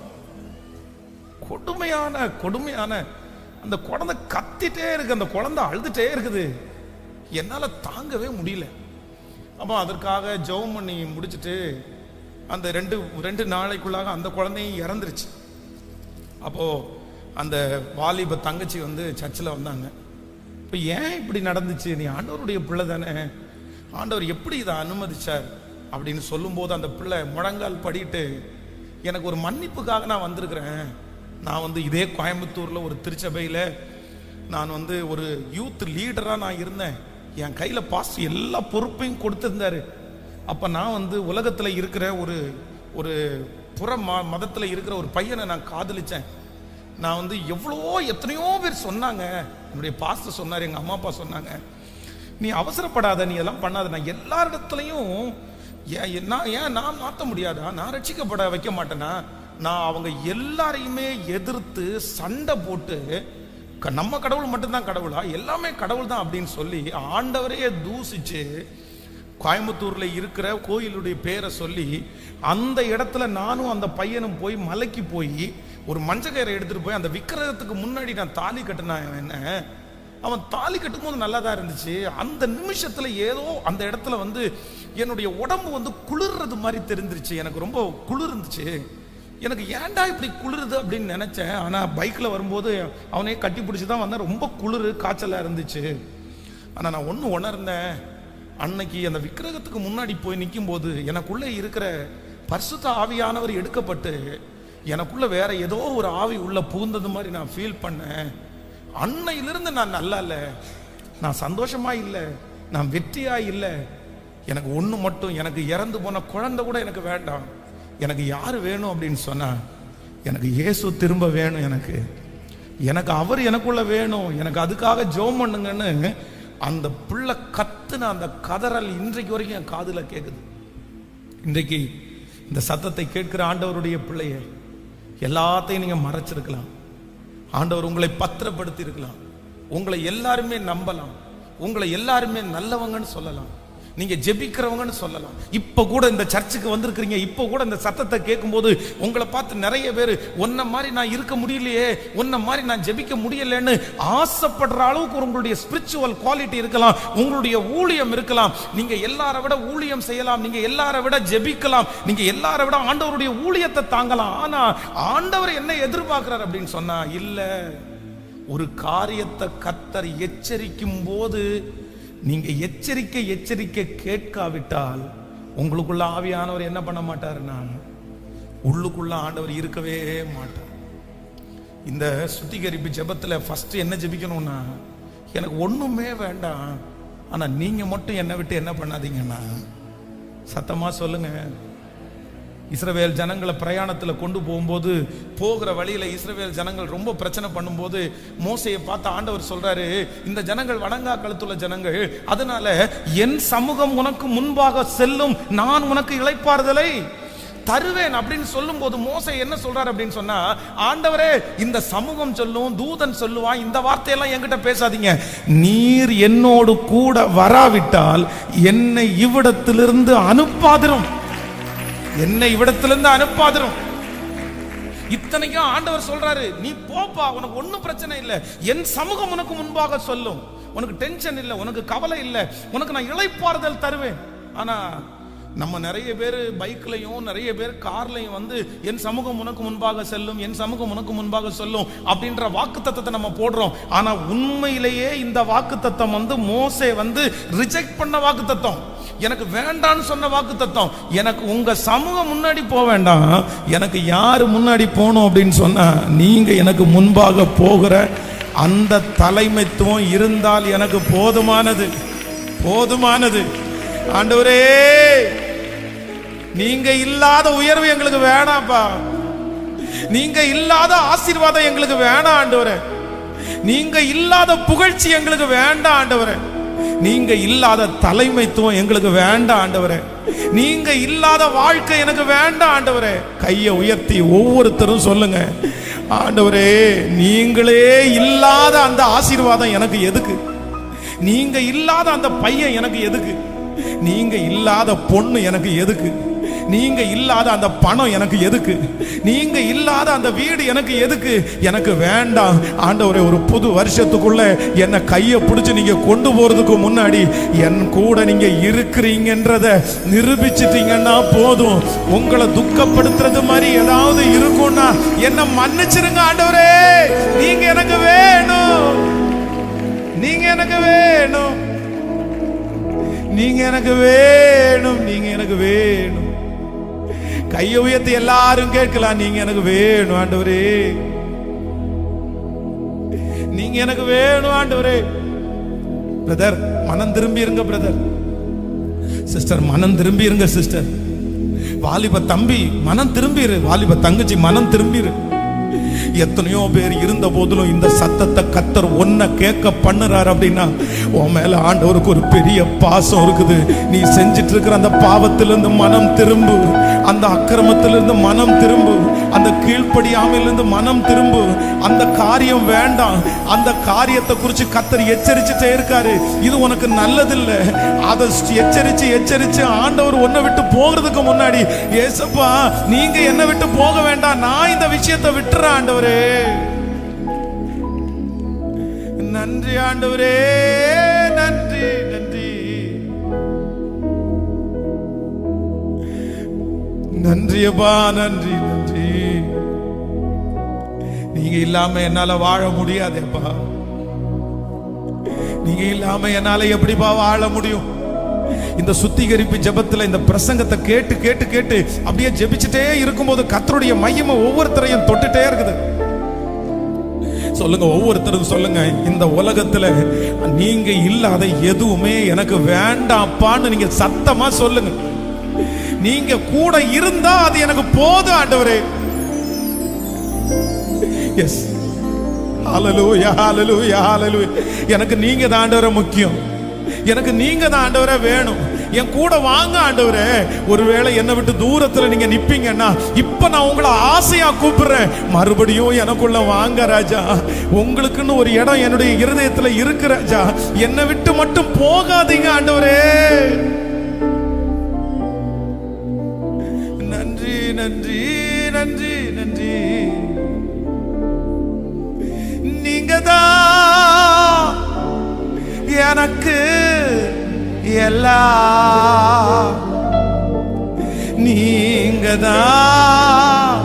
கொடுமையான அந்த குழந்தை கத்திட்டே இருக்கு, அந்த குழந்தை அழுதுட்டே இருக்குது. என்னால் தாங்கவே முடியல. அப்போ அதற்காக ஜெபம் பண்ணி முடிச்சுட்டு அந்த ரெண்டு நாளைக்குள்ளாக அந்த குழந்தையும் இறந்துருச்சு. அப்போது அந்த வாலிப தங்கச்சி வந்து சர்ச்சில் வந்தாங்க. இப்போ ஏன் இப்படி நடந்துச்சு, நீ ஆண்டவருடைய பிள்ளை தானே, ஆண்டவர் எப்படி இதை அனுமதிச்சார் அப்படின்னு சொல்லும்போது அந்த பிள்ளை முழங்கால் படிட்டு, எனக்கு ஒரு மன்னிப்புக்காக நான் வந்திருக்கிறேன். நான் வந்து இதே கோயம்புத்தூரில் ஒரு திருச்சபையில் நான் வந்து ஒரு யூத் லீடராக நான் இருந்தேன். என் கையில் பாஸ்டர் எல்லா பொறுப்பையும் கொடுத்துருந்தாரு. அப்போ நான் வந்து உலகத்தில் இருக்கிற ஒரு புற மதத்தில் இருக்கிற ஒரு பையனை நான் காதலித்தேன். நான் வந்து எத்தனையோ பேர் சொன்னாங்க, என்னுடைய பாஸ்டர் சொன்னார், எங்கள் அம்மா அப்பா சொன்னாங்க, நீ அவசரப்படாத, நீ எல்லாம் பண்ணாத, நான் எல்லாரிடத்துலையும் ஏன் நான் மாற்ற முடியாதா, நான் ரட்சிக்கப்பட வைக்க மாட்டேனா, நான் அவங்க எல்லாரையுமே எதிர்த்து சண்டை போட்டு நம்ம கடவுள் மட்டும்தான் கடவுளா, எல்லாமே கடவுள் தான் அப்படின்னு சொல்லி ஆண்டவரையே தூசிச்சு கோயம்புத்தூர்ல இருக்கிற கோயிலுடைய பேரை சொல்லி அந்த இடத்துல நானும் அந்த பையனும் போய் மலைக்கு போய் ஒரு மஞ்சக்கயிறை எடுத்துட்டு போய் அந்த விக்கிரகத்துக்கு முன்னாடி நான் தாலி கட்டினேன். என்ன அவன் தாலி கட்டும் போது நல்லா தான் இருந்துச்சு. அந்த நிமிஷத்துல ஏதோ அந்த இடத்துல என்னுடைய உடம்பு குளிர்றது மாதிரி தெரிஞ்சிருச்சு. எனக்கு ரொம்ப குளிர் இருந்துச்சு. எனக்கு ஏன்டா இப்படி குளிருது அப்படின்னு நினைச்சேன். ஆனா பைக்ல வரும்போது அவனே கட்டி பிடிச்சி தான் வந்தேன். ரொம்ப குளிர், காய்ச்சலா இருந்துச்சு. ஆனா நான் ஒன்று உணர்ந்தேன். அன்னைக்கு அந்த விக்கிரகத்துக்கு முன்னாடி போய் நிற்கும் போது எனக்குள்ள இருக்கிற பரிசுத்த ஆவியானவர் எடுக்கப்பட்டு எனக்குள்ள வேற ஏதோ ஒரு ஆவி உள்ள புகுந்தது மாதிரி நான் ஃபீல் பண்ணேன். அன்னையிலிருந்து நான் நல்லா இல்லை, நான் சந்தோஷமா இல்லை, நான் வெற்றியா இல்லை. எனக்கு ஒன்று மட்டும், எனக்கு இறந்து போன குழந்தை கூட எனக்கு வேண்டாம். எனக்கு யார் வேணும் அப்படின்னு சொன்னா எனக்கு இயேசு திரும்ப வேணும். எனக்கு அவர் எனக்குள்ள வேணும். எனக்கு அதுக்காக ஜெபம் பண்ணுங்கன்னு அந்த பிள்ளை கத்துன அந்த கதறல் இன்றைக்கு வரைக்கும் என் காதுல கேட்குது. இன்றைக்கு இந்த சத்தத்தை கேட்கிற ஆண்டவருடைய பிள்ளைய எல்லாத்தையும் நீங்க மறைச்சிருக்கலாம். ஆண்டவர் உங்களை பத்திரப்படுத்தி இருக்கலாம். உங்களை எல்லாருமே நம்பலாம். உங்களை எல்லாருமே நல்லவங்கன்னு சொல்லலாம். நீங்க ஜெபிக்கிறவங்கன்னு சொல்லலாம். இப்ப கூட இந்த சர்ச்சுக்கு வந்திருக்கிறீங்க. இப்ப கூட இந்த சத்தத்தை கேட்கும் போது உங்களை பார்த்து நிறைய பேர் உன்ன மாதிரி நான் இருக்க முடியலையே, உன்ன மாதிரி நான் ஜெபிக்க முடியலன்னு ஆசைப்படுற அளவுக்கு உங்களுடைய ஸ்பிரிச்சுவல் குவாலிட்டி இருக்கலாம், உங்களுடைய ஊழியம் இருக்கலாம். நீங்க எல்லாரை விட ஊழியம் செய்யலாம், நீங்க எல்லாரை விட ஜெபிக்கலாம், நீங்க எல்லாரை விட ஆண்டவருடைய ஊழியத்தை தாங்கலாம். ஆனா ஆண்டவர் என்ன எதிர்பார்க்கிறார் அப்படின்னு சொன்னா, இல்ல, ஒரு காரியத்தை கர்த்தர் எச்சரிக்கும் போது நீங்க எச்சரிக்கை கேட்காவிட்டால் உங்களுக்குள்ள ஆவியானவர் என்ன பண்ண மாட்டாருன்னா, உள்ளுக்குள்ள ஆண்டவர் இருக்கவே மாட்டார். இந்த சுத்திகரிப்பு ஜெபத்துல ஃபர்ஸ்ட் என்ன ஜெபிக்கணும்னா, எனக்கு ஒண்ணுமே வேண்டாம், ஆனா நீங்க மட்டும் என்னை விட்டு என்ன பண்ணாதீங்கன்னா, சத்தமா சொல்லுங்க. இஸ்ரவேல் ஜனங்களை பிரயாணத்தில் கொண்டு போகும்போது போகிற வழியில இஸ்ரவேல் ஜனங்கள் ரொம்ப பிரச்சனை பண்ணும்போது மோசையை பார்த்து ஆண்டவர் சொல்றாரு, இந்த ஜனங்கள் வணங்கா கழுத்துள்ள ஜனங்கள், அதனால என் சமூகம் உனக்கு முன்பாக செல்லும், நான் உனக்கு இளைப்பாறுதலை தருவேன் அப்படின்னு சொல்லும் போது மோசே என்ன சொல்றாரு அப்படின்னு சொன்னா, ஆண்டவரே இந்த சமூகம் சொல்லும், தூதன் சொல்லுவான், இந்த வார்த்தையெல்லாம் என்கிட்ட பேசாதீங்க. நீர் என்னோடு கூட வராவிட்டால் என்னை இவ்விடத்திலிருந்து அனுப்பாதிரும், என்னை இவ்விடத்திலிருந்து அனுப்பாதிரும். இத்தனைக்கும் ஆண்டவர் சொல்றாரு, நீ போப்பா, உனக்கு ஒன்னும் பிரச்சனை இல்லை, என் சமூகம் உனக்கு முன்பாக சொல்லும், உனக்கு டென்ஷன் இல்லை, உனக்கு கவலை இல்லை, உனக்கு நான் இளைப்பாறுதல் தருவேன். ஆனா நம்ம நிறைய பேர் பைக்லையும் நிறைய பேர் கார்லையும் என் சமூகம் உனக்கு முன்பாக செல்லும், என் சமூகம் உனக்கு முன்பாக சொல்லும் அப்படின்ற வாக்குத்தத்தத்தை நம்ம போடுறோம். ஆனா உண்மையிலேயே இந்த வாக்குத்தத்தம் மோசே ரிஜெக்ட் பண்ண வாக்குத்தத்தம், எனக்கு வேண்டான்னு சொன்ன வாக்குத்தத்தம். எனக்கு உங்க சமூகம் முன்னாடி போக வேண்டாம், எனக்கு யாரு முன்னாடி போகணும் அப்படின்னு சொன்னா, நீங்க எனக்கு முன்பாக போகிற அந்த தலைமைத்துவம் இருந்தால் எனக்கு போதுமானது, போதுமானது. ஆண்டவரே, நீங்க இல்லாத உயர்வு எங்களுக்கு வேணாம்ப்பா, நீங்க இல்லாத ஆசீர்வாதம் எங்களுக்கு வேணாம் ஆண்டவரே, நீங்க இல்லாத புகழ்ச்சி எங்களுக்கு வேண்டாம் ஆண்டவரே, நீங்க இல்லாத தலைமைத்துவம் எங்களுக்கு வேண்டாம் ஆண்டவரே, நீங்க இல்லாத வாழ்க்கை எனக்கு வேண்டாம் ஆண்டவரே. கையை உயர்த்தி ஒவ்வொருத்தரும் சொல்லுங்க, ஆண்டவரே நீங்களே இல்லாத அந்த ஆசீர்வாதம் எனக்கு எதுக்கு, நீங்க இல்லாத அந்த பையன் எனக்கு எதுக்கு, நீங்க இல்லாத பொண்ணு எனக்கு எதுக்கு, நீங்க இல்லாத அந்த பணம் எனக்கு எதுக்கு, நீங்க இல்லாத அந்த வீடு எனக்கு எதுக்கு, எனக்கு வேண்டாம் ஆண்டவரே. ஒரு புது வருஷத்துக்குள்ள என்ன கையை பிடிச்சு நீங்க கொண்டு போறதுக்கு முன்னாடி என் கூட நீங்க இருக்கிறீங்கன்றத நிரூபிச்சிட்டீங்கன்னா போதும். உங்களை துக்கப்படுத்துறது மாதிரி ஏதாவது இருக்கும்னா என்ன மன்னிச்சிருங்க ஆண்டவரே, நீங்க எனக்கு வேணும், நீங்க எனக்கு வேணும், நீங்க எனக்கு வேணும், நீங்க எனக்கு வேணும். கையை உயர்த்தி எல்லாரும் கேட்கலாம், நீங்க எனக்கு வேணும் ஆண்டவரே, நீங்க எனக்கு வேணும் ஆண்டவரே. பிரதர் மனம் திரும்பி இருங்க, பிரதர் சிஸ்டர் மனம் திரும்பி இருங்க, சிஸ்டர் வாலிப தம்பி மனம் திரும்பிரு, வாலிப தங்கச்சி மனம் திரும்பிரு. எத்தனையோ பேர் இருந்த போதிலும் இந்த சத்தத்தை கர்த்தர் ஒன்ன கேட்க பண்ணுறாரு அப்படின்னா உன் மேல ஆண்டவருக்கு ஒரு பெரிய பாசம் இருக்குது. நீ செஞ்சிட்டு இருக்கிற அந்த பாவத்திலிருந்து மனம் திரும்பு, அந்த அக்கிரமத்திலிருந்து மனம் திரும்பு, அந்த கீழ்ப்படியாமையிலிருந்து மனம் திரும்பு. அந்த காரியம் வேண்டாம். அந்த காரியத்தை குறித்து கர்த்தர் எச்சரிச்சுட்டே இருக்காரு. இது உனக்கு நல்லதில்லை. அதை எச்சரிச்சு எச்சரிச்சு ஆண்டவர் உன்னை விட்டு போகிறதுக்கு முன்னாடி, ஏசப்பா நீங்க என்னை விட்டு போக வேண்டாம், நான் இந்த விஷயத்தை விட்டுறேன் ஆண்டவரே. நன்றி ஆண்டவரே, நன்றி நன்றி நன்றியப்பா, நன்றி நன்றி. நீங்க இல்லாம என்னால வாழ முடியாதேப்பா. நீங்க இல்லாம என்னால எப்படிப்பா வாழ முடியும்? இந்த சுத்திகரிப்பு ஜெபத்துல இந்த பிரசங்கத்தை கேட்டு கேட்டு கேட்டு அப்படியே ஜெபிச்சுட்டே இருக்கும்போது கர்த்தருடைய மகிமை ஒவ்வொருத்தரையும் தொட்டுட்டே இருக்குது. சொல்லுங்க, ஒவ்வொருத்தரும் சொல்லுங்க, இந்த உலகத்துல நீங்க இல்லாத எதுவுமே எனக்கு வேண்டாம்ப்பான்னு நீங்க சத்தமா சொல்லுங்க. நீங்க கூட இருந்தா அது எனக்கு போதும் ஆண்டவரே. எஸ், ஹல்லேலூயா ஹல்லேலூயா ஹல்லேலூயா. எனக்கு நீங்க தான் ஆண்டவரே முக்கியம். எனக்கு நீங்க தான் ஆண்டவரே வேணும். என் கூட வாங்க ஆண்டவரே. ஒருவேளை என்னை விட்டு தூரத்துல நீங்க நிப்பீங்கன்னா இப்ப நான் உங்களை ஆசையா கூப்பிடுறேன், மறுபடியும் எனக்குள்ள வாங்க ராஜா. உங்களுக்குன்னு ஒரு இடம் என்னுடைய இருதயத்துல இருக்கு ராஜா. என்னை விட்டு மட்டும் போகாதீங்க ஆண்டவரே. நன்றி நன்றி நன்றி நன்றி. நீங்க தான் எனக்கு எல்லாம், நீங்க தான்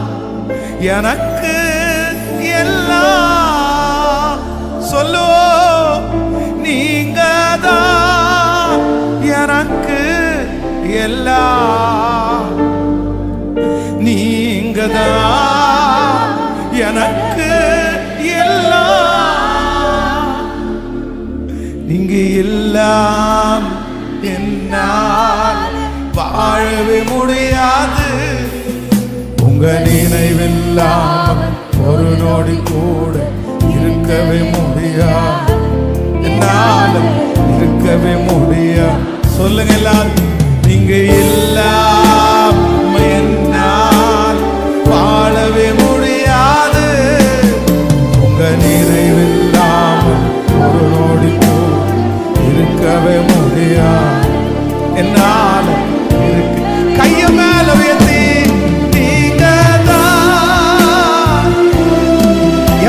எனக்கு எல்லாம். சொல்லுவோம், நீங்க தான் எனக்கு எல்லாம், நீங்க தான் எனக்கு எல்லாம். நீங்க எல்லாம் என்னால் வாழவே முடியாது. உங்க நினைவில்லாமல் ஒரு நொடி கூட இருக்கவே முடியாது. என்னால் இருக்கவே முடியாது. சொல்லுங்க எல்லாரும், நீங்க எல்லாம் என்னால் வாழவே முடியாது. உங்க நினைவில்லாமல் ஒரு நொடி கூட இருக்கவே முடியாது. என்னால இருக்கு. கைய மேல உயர்த்தி நீங்க தான்.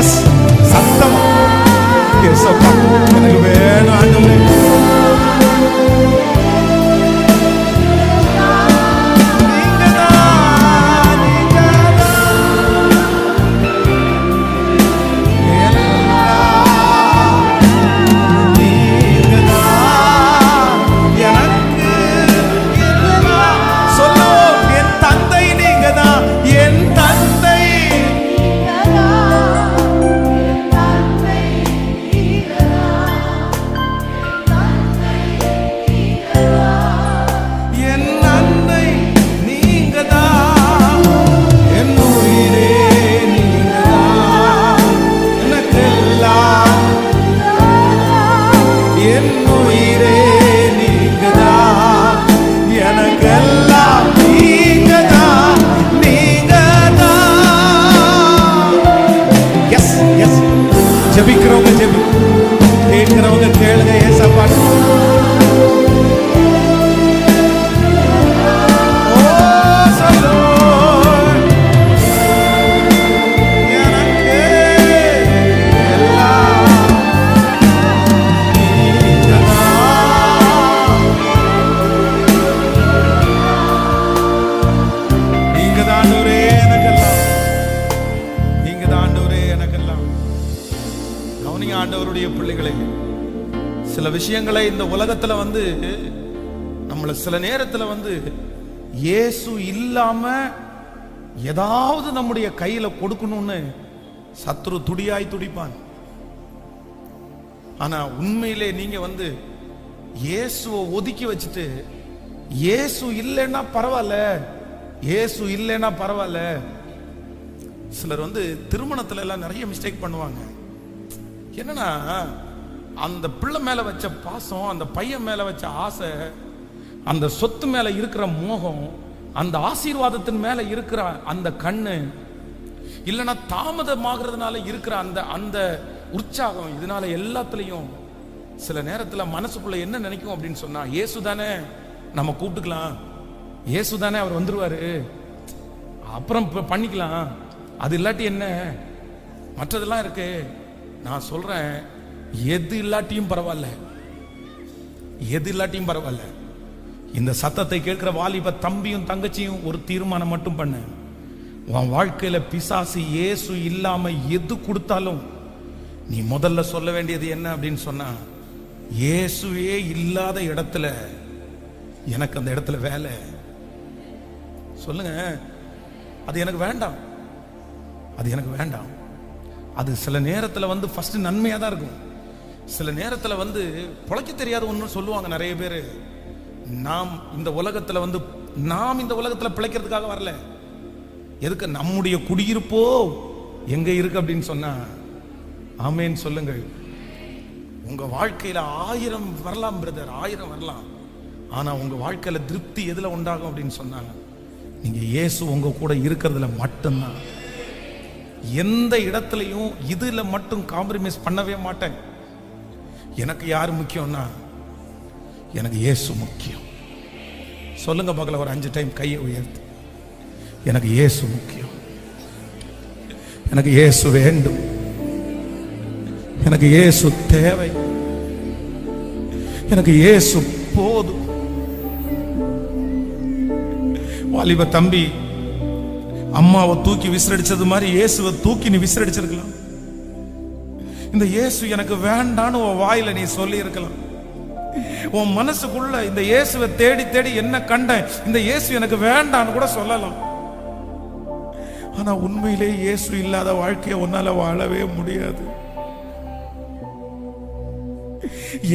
எஸ், சத்தமா எஸ் அப்பா, எனக்கு வேணும் ஆண்டவரே. ஜெபிக்கிறவங்க ஜெபி, கேட்கிறவங்க கேளுங்க. ஏசப்பா ஆண்டவருடைய பிள்ளைகளை, சில விஷயங்களை இந்த உலகத்துல நம்மள சில நேரத்துல இயேசு இல்லாம ஏதாவது நம்முடைய கையில கொடுக்கணும்னு சத்துரு துடியாய் துடிப்பான். ஆனா உண்மையிலே நீங்க இயேசுவை ஒதுக்கி வச்சுட்டு, இயேசு இல்லைன்னா பரவாயில்ல, இயேசு இல்லைன்னா பரவாயில்ல. சிலர் திருமணத்துல எல்லாம் நிறைய மிஸ்டேக் பண்ணுவாங்க. என்னன்னா, அந்த பிள்ளை மேல வச்ச பாசம், அந்த பையன் மேல வச்ச ஆசை, அந்த சொத்து மேல இருக்கிற மோகம், அந்த ஆசீர்வாதத்தின் மேல இருக்கிற அந்த கண்ணு, இல்லைன்னா தாமதமாகிறதுனால இருக்கிற அந்த அந்த உற்சாகம், இதனால எல்லாத்துலயும் சில நேரத்துல மனசுக்குள்ள என்ன நினைக்கும் அப்படின்னு சொன்னா, இயேசு தானே நம்ம கூப்பிட்டுக்கலாம், இயேசு தானே அவர் வந்துருவாரு, அப்புறம் பண்ணிக்கலாம், அது இல்லாட்டி என்ன, மற்றதெல்லாம் இருக்கு. நான் சொல்றேன், எது இல்லாட்டியும் பரவாயில்ல, எது இல்லாட்டியும் பரவாயில்ல. இந்த சத்தத்தை கேட்கிற வாலிப தம்பியும் தங்கச்சியும் ஒரு தீர்மானம் மட்டும் பண்ண, உன் வாழ்க்கையில பிசாசு இயேசு இல்லாம எது கொடுத்தாலும் நீ முதல்ல சொல்ல வேண்டியது என்ன அப்படின்னு சொன்னா, இயேசுவே இல்லாத இடத்துல எனக்கு அந்த இடத்துல வேலை சொல்லுங்க. அது எனக்கு வேண்டாம், அது எனக்கு வேண்டாம். அது சில நேரத்தில் வந்து ஃபர்ஸ்ட் நன்மையா தான் இருக்கும். சில நேரத்தில் வந்து பொழைக்க தெரியாத ஒன்று சொல்லுவாங்க நிறைய பேர், நாம் இந்த உலகத்தில் வந்து நாம் இந்த உலகத்தில் பிழைக்கிறதுக்காக வரல, எதுக்கு நம்முடைய குடியிருப்போ எங்க இருக்கு அப்படின்னு சொன்னா, ஆமேன்னு சொல்லுங்கள். உங்க வாழ்க்கையில 1000 வரலாம் பிரதர், 1000 வரலாம். ஆனா உங்க வாழ்க்கையில திருப்தி எதுல உண்டாகும் அப்படின்னு சொன்னாங்க, நீங்க இயேசு உங்க கூட இருக்கிறதுல மட்டும்தான். எந்த இடத்துலையும் இதுல மட்டும் காம்ப்ரமைஸ் பண்ணவே மாட்டேன். எனக்கு யாரு முக்கியம்னா, எனக்கு இயேசு முக்கியம். சொல்லுங்க பார்க்கல ஒரு 5 டைம் கையை உயர்த்து, எனக்கு இயேசு முக்கியம், எனக்கு இயேசு வேண்டும், எனக்கு இயேசு தேவை, எனக்கு இயேசு போதும். வாலிப தம்பி அம்மாவை தூக்கி விசிறடிச்சது மாதிரி இயேசுவை தூக்கி நீ விசிறடிச்சிருக்கலாம். இந்த இயேசு எனக்கு வேண்டான்னு உன் வாயில நீ சொல்லி இருக்கலாம். உன் மனசுக்குள்ள இந்த இயேசுவை தேடி தேடி என்ன கண்டேன், இந்த இயேசு எனக்கு வேண்டான்னு கூட சொல்லலாம். ஆனா உண்மையிலே இயேசு இல்லாத வாழ்க்கையை உன்னால வாழவே முடியாது.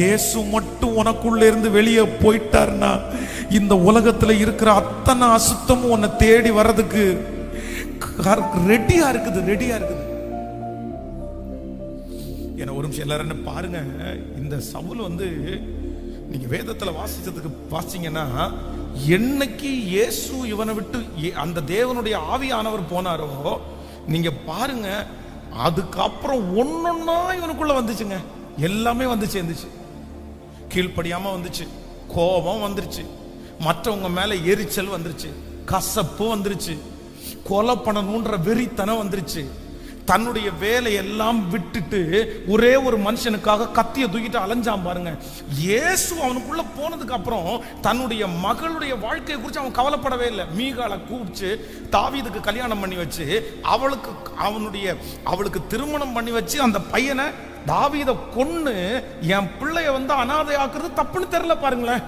இயேசு மட்டும் உனக்குள்ள இருந்து வெளியே போயிட்டார்னா, இந்த உலகத்துல இருக்கிற அத்தனை அசுத்தமும் உன்னை தேடி வர்றதுக்கு ரெடியா இருக்குது, ரெடியா இருக்குது. ஏன்னா ஒரு நிமிஷம் எல்லாரும் என்ன பாருங்க, இந்த சவுல் வந்து நீங்க வேதத்துல வாசிச்சீங்கன்னா, என்னைக்கு இயேசு இவனை விட்டு அந்த தேவனுடைய ஆவியானவர் போனாரோ, நீங்க பாருங்க, அதுக்கப்புறம் ஒன்னொன்னா இவனுக்குள்ள வந்துச்சுங்க. எல்லாமே வந்து சேர்ந்துச்சு. கீழ்ப்படியாம வந்துச்சு, கோபம் வந்துருச்சு, மற்றவங்க மேல எரிச்சல் வந்துருச்சு, கசப்பு வந்துருச்சு, கொலை பண்ணணும்ன்ற வெறித்தனம் வந்துருச்சு. தன்னுடைய வேலையெல்லாம் விட்டுட்டு ஒரே ஒரு மனுஷனுக்காக கத்திய தூக்கிட்டு அலைஞ்சான் பாருங்க. இயேசு அவனுக்குள்ள போனதுக்கு அப்புறம் தன்னுடைய மகளுடைய வாழ்க்கையை குறித்து அவன் கவலைப்படவே இல்லை. மீகாலை கூப்பிச்சு தாவீதுக்கு கல்யாணம் பண்ணி வச்சு அவளுக்கு திருமணம் பண்ணி வச்சு அந்த பையனை தாவீதை கொன்னு என் பிள்ளைய வந்து அனாதை ஆக்குறது தப்புன்னு தெரியல பாருங்களேன்.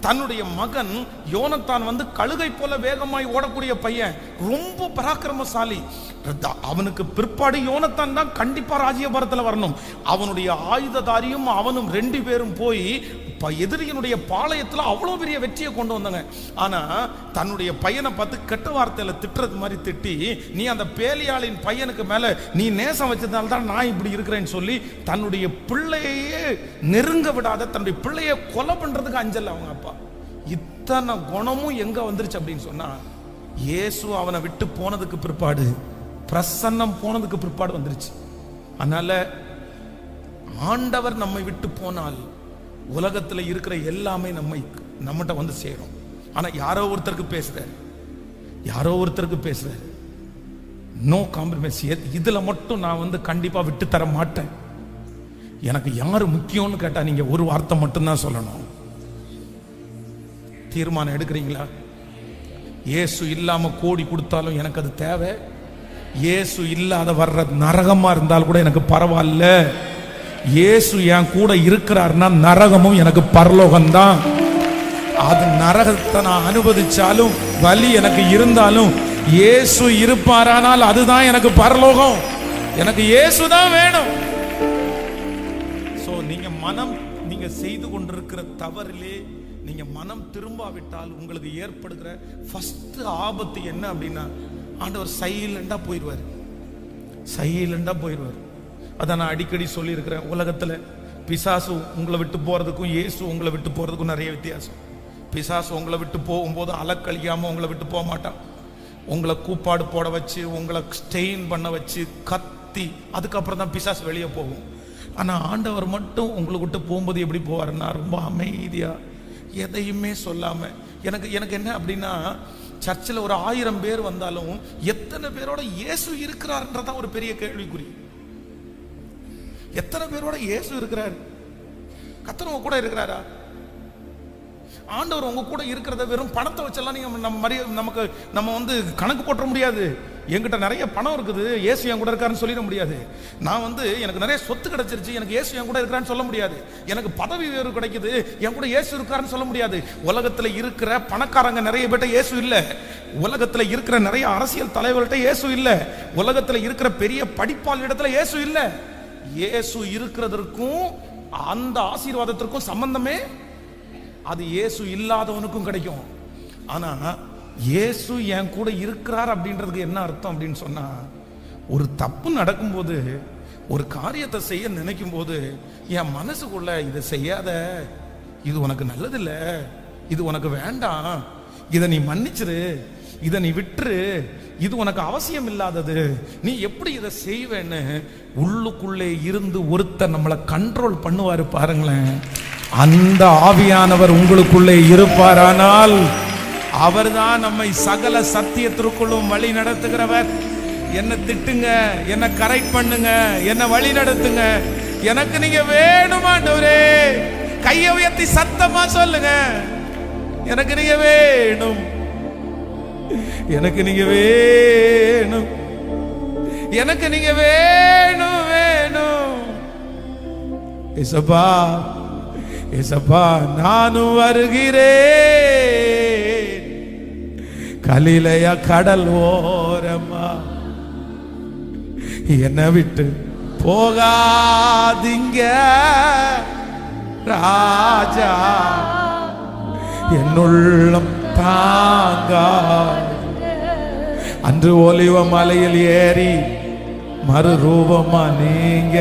தன்னுடைய மகன் யோனத்தான் வந்து கழுகை போல வேகமாய் ஓடக்கூடிய பையன், ரொம்ப பராக்கிரமசாலி. அவனுக்கு பிற்பாடு யோனத்தான் தான் கண்டிப்பா ராஜ்யபாரத்தில் வரணும். அவனுடைய ஆயுததாரியும் அவனும் 2 பேரும் போய் எதிரியினுடைய பாளையத்தில் அவ்வளோ பெரிய வெற்றியை கொண்டு வந்தாங்க. ஆனா தன்னுடைய பையனை பார்த்து கெட்ட வார்த்தையில திட்டுறது மாதிரி திட்டி, நீ அந்த பேலியாளின் பையனுக்கு மேல நீ நேசம் வச்சதால தான் நான் இப்படி இருக்கிறேன்னு சொல்லி தன்னுடைய பிள்ளையே நெருங்க விடாத, தன்னுடைய பிள்ளையை கொலை பண்றதுக்கு அஞ்சல் அவங்க அப்பா. இத்தனை குணமும் எங்க வந்துருச்சு அப்படின்னு சொன்னா, இயேசு அவனை விட்டு போனதுக்கு பிற்பாடு, பிரசன்னம் போனதுக்கு பிற்பாடு வந்துருச்சு. அதனால ஆண்டவர் நம்மை விட்டு போனால் உலகத்துல இருக்கிற எல்லாமே நம்மகிட்ட வந்து சேரும். ஆனா யாரோ ஒருத்தருக்கு பேசுறாரு, நோ காம்ப்ரமைஸ். இதுல மட்டும் நான் வந்து கண்டிப்பா விட்டு தர மாட்டேன். எனக்கு யாரு முக்கியம்னு கேட்டா நீங்க ஒரு வார்த்தை மட்டும்தான் சொல்லணும். தீர்மானம் எடுக்கிறீங்களா? இயேசு இல்லாம கோடி கொடுத்தாலும் எனக்கு அது தேவை. இயேசு இல்லாத வர்ற நரகமா இருந்தால் கூட எனக்கு பரவாயில்ல. இயேசு என் கூட இருக்கிறார்னா நரகமும் எனக்கு பரலோகம்தான். அது நரகத்தை நான் அனுபவிச்சாலும் வலி எனக்கு இருந்தாலும் இயேசு இருப்பாரானால் அதுதான் எனக்கு பரலோகம். எனக்கு இயேசு தான் வேணும். சோ நீங்க செய்து கொண்டிருக்கிற தவறிலே நீங்க மனம் திரும்பாவிட்டால் உங்களுக்கு ஏற்படுகிற ஃபர்ஸ்ட் ஆபத்து என்ன அப்படின்னா, ஆண்டவர் சைலண்டா போயிடுவார். அதான் நான் அடிக்கடி சொல்லி இருக்கிறேன், உலகத்துல பிசாசு உங்களை விட்டு போறதுக்கும் இயேசு உங்களை விட்டு போறதுக்கும் நிறைய வித்தியாசம். பிசாசு உங்களை விட்டு போகும்போது அலக்கழிக்காம உங்களை விட்டு போக மாட்டான். உங்களை கூப்பாடு போட வச்சு, உங்களை ஸ்டெயின் பண்ண வச்சு, கத்தி, அதுக்கப்புறம் தான் பிசாசு வெளியே போகும். ஆனால் ஆண்டவர் மட்டும் உங்களை விட்டு போகும்போது எப்படி போவாருன்னா, ரொம்ப அமைதியா, எதையுமே சொல்லாம. எனக்கு என்ன அப்படின்னா, சர்ச்சில் ஒரு 1000 பேர் வந்தாலும் எத்தனை பேரோட இயேசு இருக்கிறார்ன்றதான் ஒரு பெரிய கேள்விக்குறி. எத்தனை பேரோட இயேசு இருக்கிறார்? கர்த்தர் உங்க கூட இருக்கிறாரா? ஆண்டவர் உங்க கூட இருக்கிறத வெறும் பணத்தை வச்செல்லாம் நீங்க நம்ம வந்து கணக்கு போட்ட முடியாது. என்கிட்ட நிறைய பணம் இருக்குது, இயேசு என் கூட இருக்காருன்னு சொல்லிட முடியாது. நான் வந்து எனக்கு நிறைய சொத்து கிடைச்சிருச்சு, எனக்கு இயேசு என் கூட இருக்கிறான்னு சொல்ல முடியாது. எனக்கு பதவி உயர்வு கிடைக்குது, என் கூட இயேசு இருக்காருன்னு சொல்ல முடியாது. உலகத்துல இருக்கிற பணக்காரங்க நிறைய பேர்ட்ட இயேசு இல்ல. உலகத்துல இருக்கிற நிறைய அரசியல் தலைவர்கள்ட்ட இயேசு இல்ல. உலகத்துல இருக்கிற பெரிய படிப்பாளர் இடத்துல இயேசு இல்ல. இயேசு இருக்கிறதற்கும் அந்த ஆசீர்வாதத்திற்கும் சம்பந்தமே அது இயேசு இல்லாதவனுக்கும் கிடைக்கும். ஆனா இயேசு என் கூட இருக்கிறார் அப்படின்றதுக்கு என்ன அர்த்தம் அப்படின்னு சொன்னா, ஒரு தப்பு நடக்கும்போது, ஒரு காரியத்தை செய்ய நினைக்கும் போது என் மனசுக்குள்ள இதை செய்யாத, இது உனக்கு நல்லதில்லை, இது உனக்கு வேண்டாம், இதை நீ மன்னிச்சிரு, இதை நீ விட்டுரு, இது உனக்கு அவசியம் இல்லாதது, நீ எப்படி இதை செய்வேன்னு உள்ளுக்குள்ளே இருந்து ஒருத்தர் நம்மளை கண்ட்ரோல் பண்ணுவாரு பாருங்களேன். அந்த ஆவியானவர் உங்களுக்குள்ளே இருப்பாரானால் அவர்தான் நம்மை சகல சத்தியத்திற்குள்ளும் வழி நடத்துகிறவர். என்ன திட்டுங்க, என்ன கரெக்ட் பண்ணுங்க, என்ன வழி நடத்துங்க, எனக்கு நீங்க வேணும் ஆண்டவரே, கையை உயர்த்தி சத்தமா சொல்லுங்க, எனக்கு நீங்க வேணும், எனக்கு நீங்க வேணும், எனக்கு நீங்க வேணும், வேணும். இயேசுப்பா, இயேசுப்பா, நானும் வருகிறேன், கலிலேயா கடல் ஓரமா என்னை விட்டு போகாதீங்க ராஜா, என்னுள்ளம் தாங்க. அன்று ஒலிவ மலையில் ஏறி மறுரூபமா நீங்க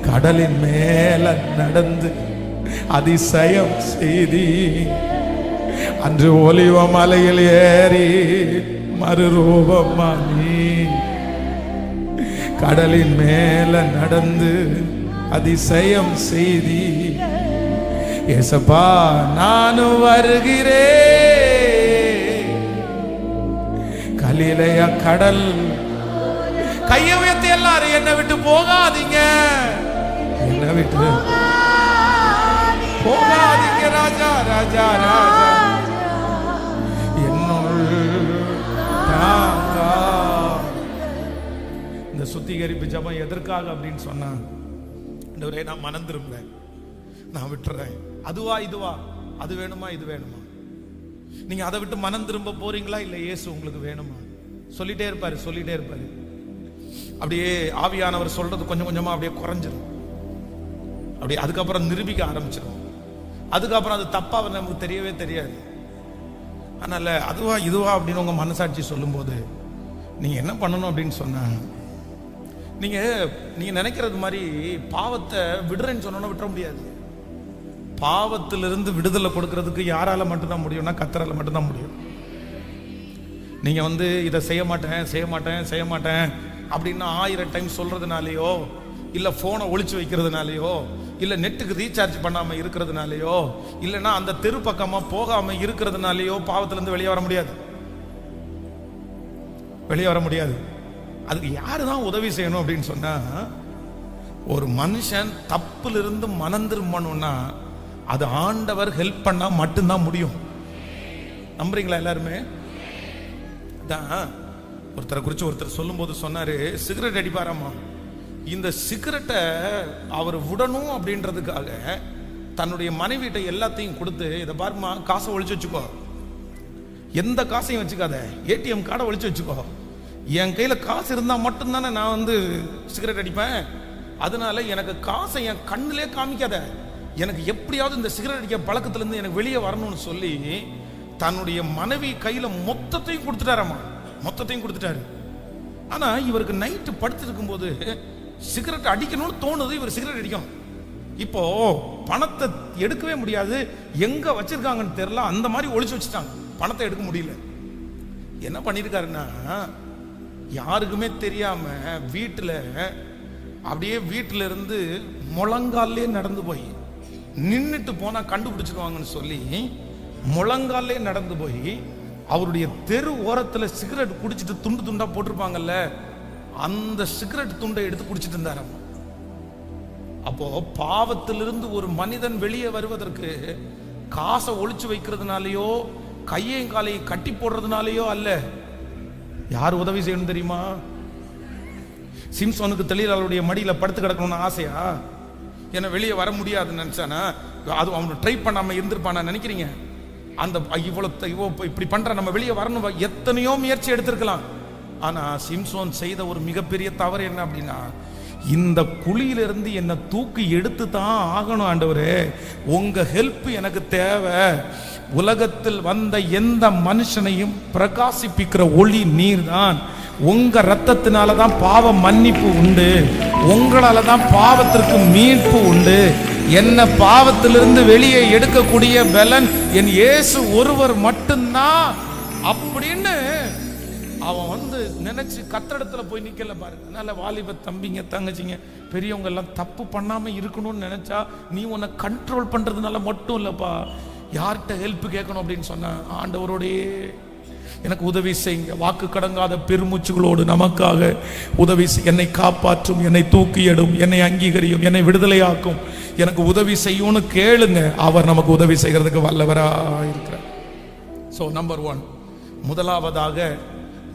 கடலின் மேல நடந்து அதிசயம் செய்தி. அன்று ஒலிவ மலையில் ஏறி மறுரூபமா நீ கடலின் மேல நடந்து அதிசயம் செய்தி. ஏசப்பா, நானும் வருகிறேன், கலிலேயா கடல். கையை உயர்த்தி எல்லாரும் என்னை விட்டு போகாதீங்க, என்னை விட்டு போகாதீங்க ராஜா, ராஜா, ராஜா, என்னுள் தாங்க. இந்த சுத்திகரிப்பு ஜபம் எதற்காக அப்படின்னு சொன்னா, ஆண்டவரே நான் மனம் திரும்புறேன், நான் விட்டுறேன், அதுவா இதுவா, அது வேணுமா இது வேணுமா, நீங்க அதை விட்டு மனம் திரும்ப போறீங்களா இல்ல இயேசு உங்களுக்கு வேணுமா? சொல்லிட்டே இருப்பாரு, சொல்லிட்டே இருப்பாரு. அப்படியே ஆவியானவர் சொல்றது கொஞ்சம் கொஞ்சமா அப்படியே குறைஞ்சிடும், அப்படியே அதுக்கப்புறம் நிரூபிக்க ஆரம்பிச்சிடும். அதுக்கப்புறம் அது தப்பா நமக்கு தெரியவே தெரியாது. அதனால அதுவா இதுவா அப்படின்னு உங்க மனசாட்சி சொல்லும் போது நீங்க என்ன பண்ணணும் அப்படின்னு சொன்னா, நீங்க நினைக்கிறது மாதிரி பாவத்தை விடுறேன்னு சொன்னா விட்டுற முடியாது. பாவத்திலிருந்து விடுதலை கொடுக்கறதுக்கு யாரால மட்டும்தான் முடியும்னா கர்த்தரால மட்டும்தான் முடியும். நீங்க வந்து இதை செய்ய மாட்டேன் செய்ய மாட்டேன் செய்ய மாட்டேன் அப்படின்னு 1000 டைம் சொல்றதுனாலயோ, இல்ல போனை ஒளிச்சு வைக்கிறதுனாலயோ, இல்ல நெட்டுக்கு ரீசார்ஜ் பண்ணாம இருக்கிறதுனாலயோ, இல்லைன்னா அந்த தெரு பக்கமா போகாம இருக்கிறதுனாலயோ பாவத்திலிருந்து வெளியே வர முடியாது, வெளியே வர முடியாது. அதுக்கு யாருதான் உதவி செய்யணும் அப்படின்னு சொன்னா, ஒரு மனுஷன் தப்பிலிருந்து மனம் திரும்பணும்னா அது ஆண்டவர் ஹெல்ப் பண்ணா மட்டும்தான் முடியும். நம்புறீங்களா எல்லாருமே? ஒருத்தரை குறித்து ஒருத்தர் சொல்லும் போது சொன்னாரு, சிகரெட் அடிப்பாராமா, இந்த சிகரெட்டை அவர் விடணும் அப்படின்றதுக்காக தன்னுடைய மனைவிட்ட எல்லாத்தையும் கொடுத்து, இதை பாருமா காசை ஒழிச்சு வச்சுக்கோ, எந்த காசையும் வச்சுக்காத, ஏடிஎம் கார்டை ஒழிச்சு வச்சுக்கோ, என் கையில காசு இருந்தா மட்டும்தானே நான் வந்து சிகரெட் அடிப்பேன், அதனால எனக்கு காசை என் கண்ணிலே காமிக்காத, எனக்கு எப்படியாவது இந்த சிகரெட் அடிக்க பழக்கத்திலிருந்து எனக்கு வெளியே வரணும்னு சொல்லி தன்னுடைய மனைவி கையில மொத்தத்தையும் கொடுத்துட்டாராமா, மொத்தத்தையும் கொடுத்துட்டாரு. ஆனா இவருக்கு நைட்டு படுத்து இருக்கும் போது சிகரெட் அடிக்கணும்னு தோணுது, இவர் சிகரெட் அடிக்கணும். இப்போ பணத்தை எடுக்கவே முடியாது, எங்க வச்சிருக்காங்கன்னு தெரியல, அந்த மாதிரி ஒளிச்சு வச்சுட்டாங்க, பணத்தை எடுக்க முடியல. என்ன பண்ணிருக்காருன்னா, யாருக்குமே தெரியாம வீட்டுல அப்படியே வீட்டுல இருந்து முழங்காலே நடந்து போய் நின்னுட்டு போனா கண்டுபிடிச்சிருவாங்கன்னு சொல்லி முழங்காலே நடந்து போய் அவருடைய தெரு ஓரத்துல சிகரெட் குடிச்சிட்டு துண்டு துண்டா போட்டிருப்பாங்கல்ல, அந்த சிகரெட் துண்டை எடுத்து குடிச்சிட்டு இருந்தாரு. அப்போ பாவத்திலிருந்து ஒரு மனிதன் வெளியே வருவதற்கு காசை ஒளிச்சு வைக்கிறதுனாலயோ கையையும் காலையும் கட்டி போடுறதுனாலயோ அல்ல. யார் உதவி செய்யணும் தெரியுமா? சிம்சோனுக்கு தொழிலாளருடைய மடியில படுத்து கிடக்கணும்னு ஆசையா? என்ன வெளியே வர முடியாதுன்னு நினைச்சானா அது அவனை ட்ரை பண்ணாம இருந்திருப்பானா நினைக்கிறீங்க? அந்த இவ்வளவு இப்படி பண்ற நம்ம வெளியே வரணும், எத்தனையோ முயற்சி எடுத்திருக்கலாம். ஆனா சிம்சோன் செய்த ஒரு மிகப்பெரிய தவறு என்ன அப்படின்னா, இந்த குழியிலிருந்து என்னை தூக்கி எடுத்து தான் ஆகணும் ஆண்டவரே, உங்க ஹெல்ப் எனக்கு தேவை. உலகத்தில் வந்த எந்த மனுஷனையும் பிரகாசிப்பிக்கிற ஒளி நீர் தான். உங்க ரத்தத்தினால தான் பாவ மன்னிப்பு உண்டு, உங்களால தான் பாவத்திற்கு மீட்பு உண்டு. என்ன பாவத்திலிருந்து வெளியே எடுக்கக்கூடிய பலன் என் இயேசு ஒருவர் மட்டும்தான் அப்படின்னு அவன் நினைச்சு கத்தடத்துல போய் நிக்கல பாருங்க. அதனால வாலிப தம்பிங்க தங்கச்சிங்க பெரியவங்க எல்லாம் தப்பு பண்ணாம இருக்கணும்னு நினைச்சா நீ உன்னை கண்ட்ரோல் பண்றதுனால மட்டும் இல்லப்பா, யார்கிட்ட ஹெல்ப் கேட்கணும் அப்படின்னு சொன்ன ஆண்டவரோடே எனக்கு உதவி செய்யுங்க. வாக்கு கடங்காத பெருமூச்சுகளோடு நமக்காக உதவி என்னை காப்பாற்றும், என்னை தூக்கி எடும், என்னை அங்கீகரியும், என்னை விடுதலையாக்கும், எனக்கு உதவி செய்யும்னு கேளுங்க. அவர் நமக்கு உதவி செய்யறதுக்கு வல்லவரா இருக்கிறார். ஸோ நம்பர் 1, முதலாவதாக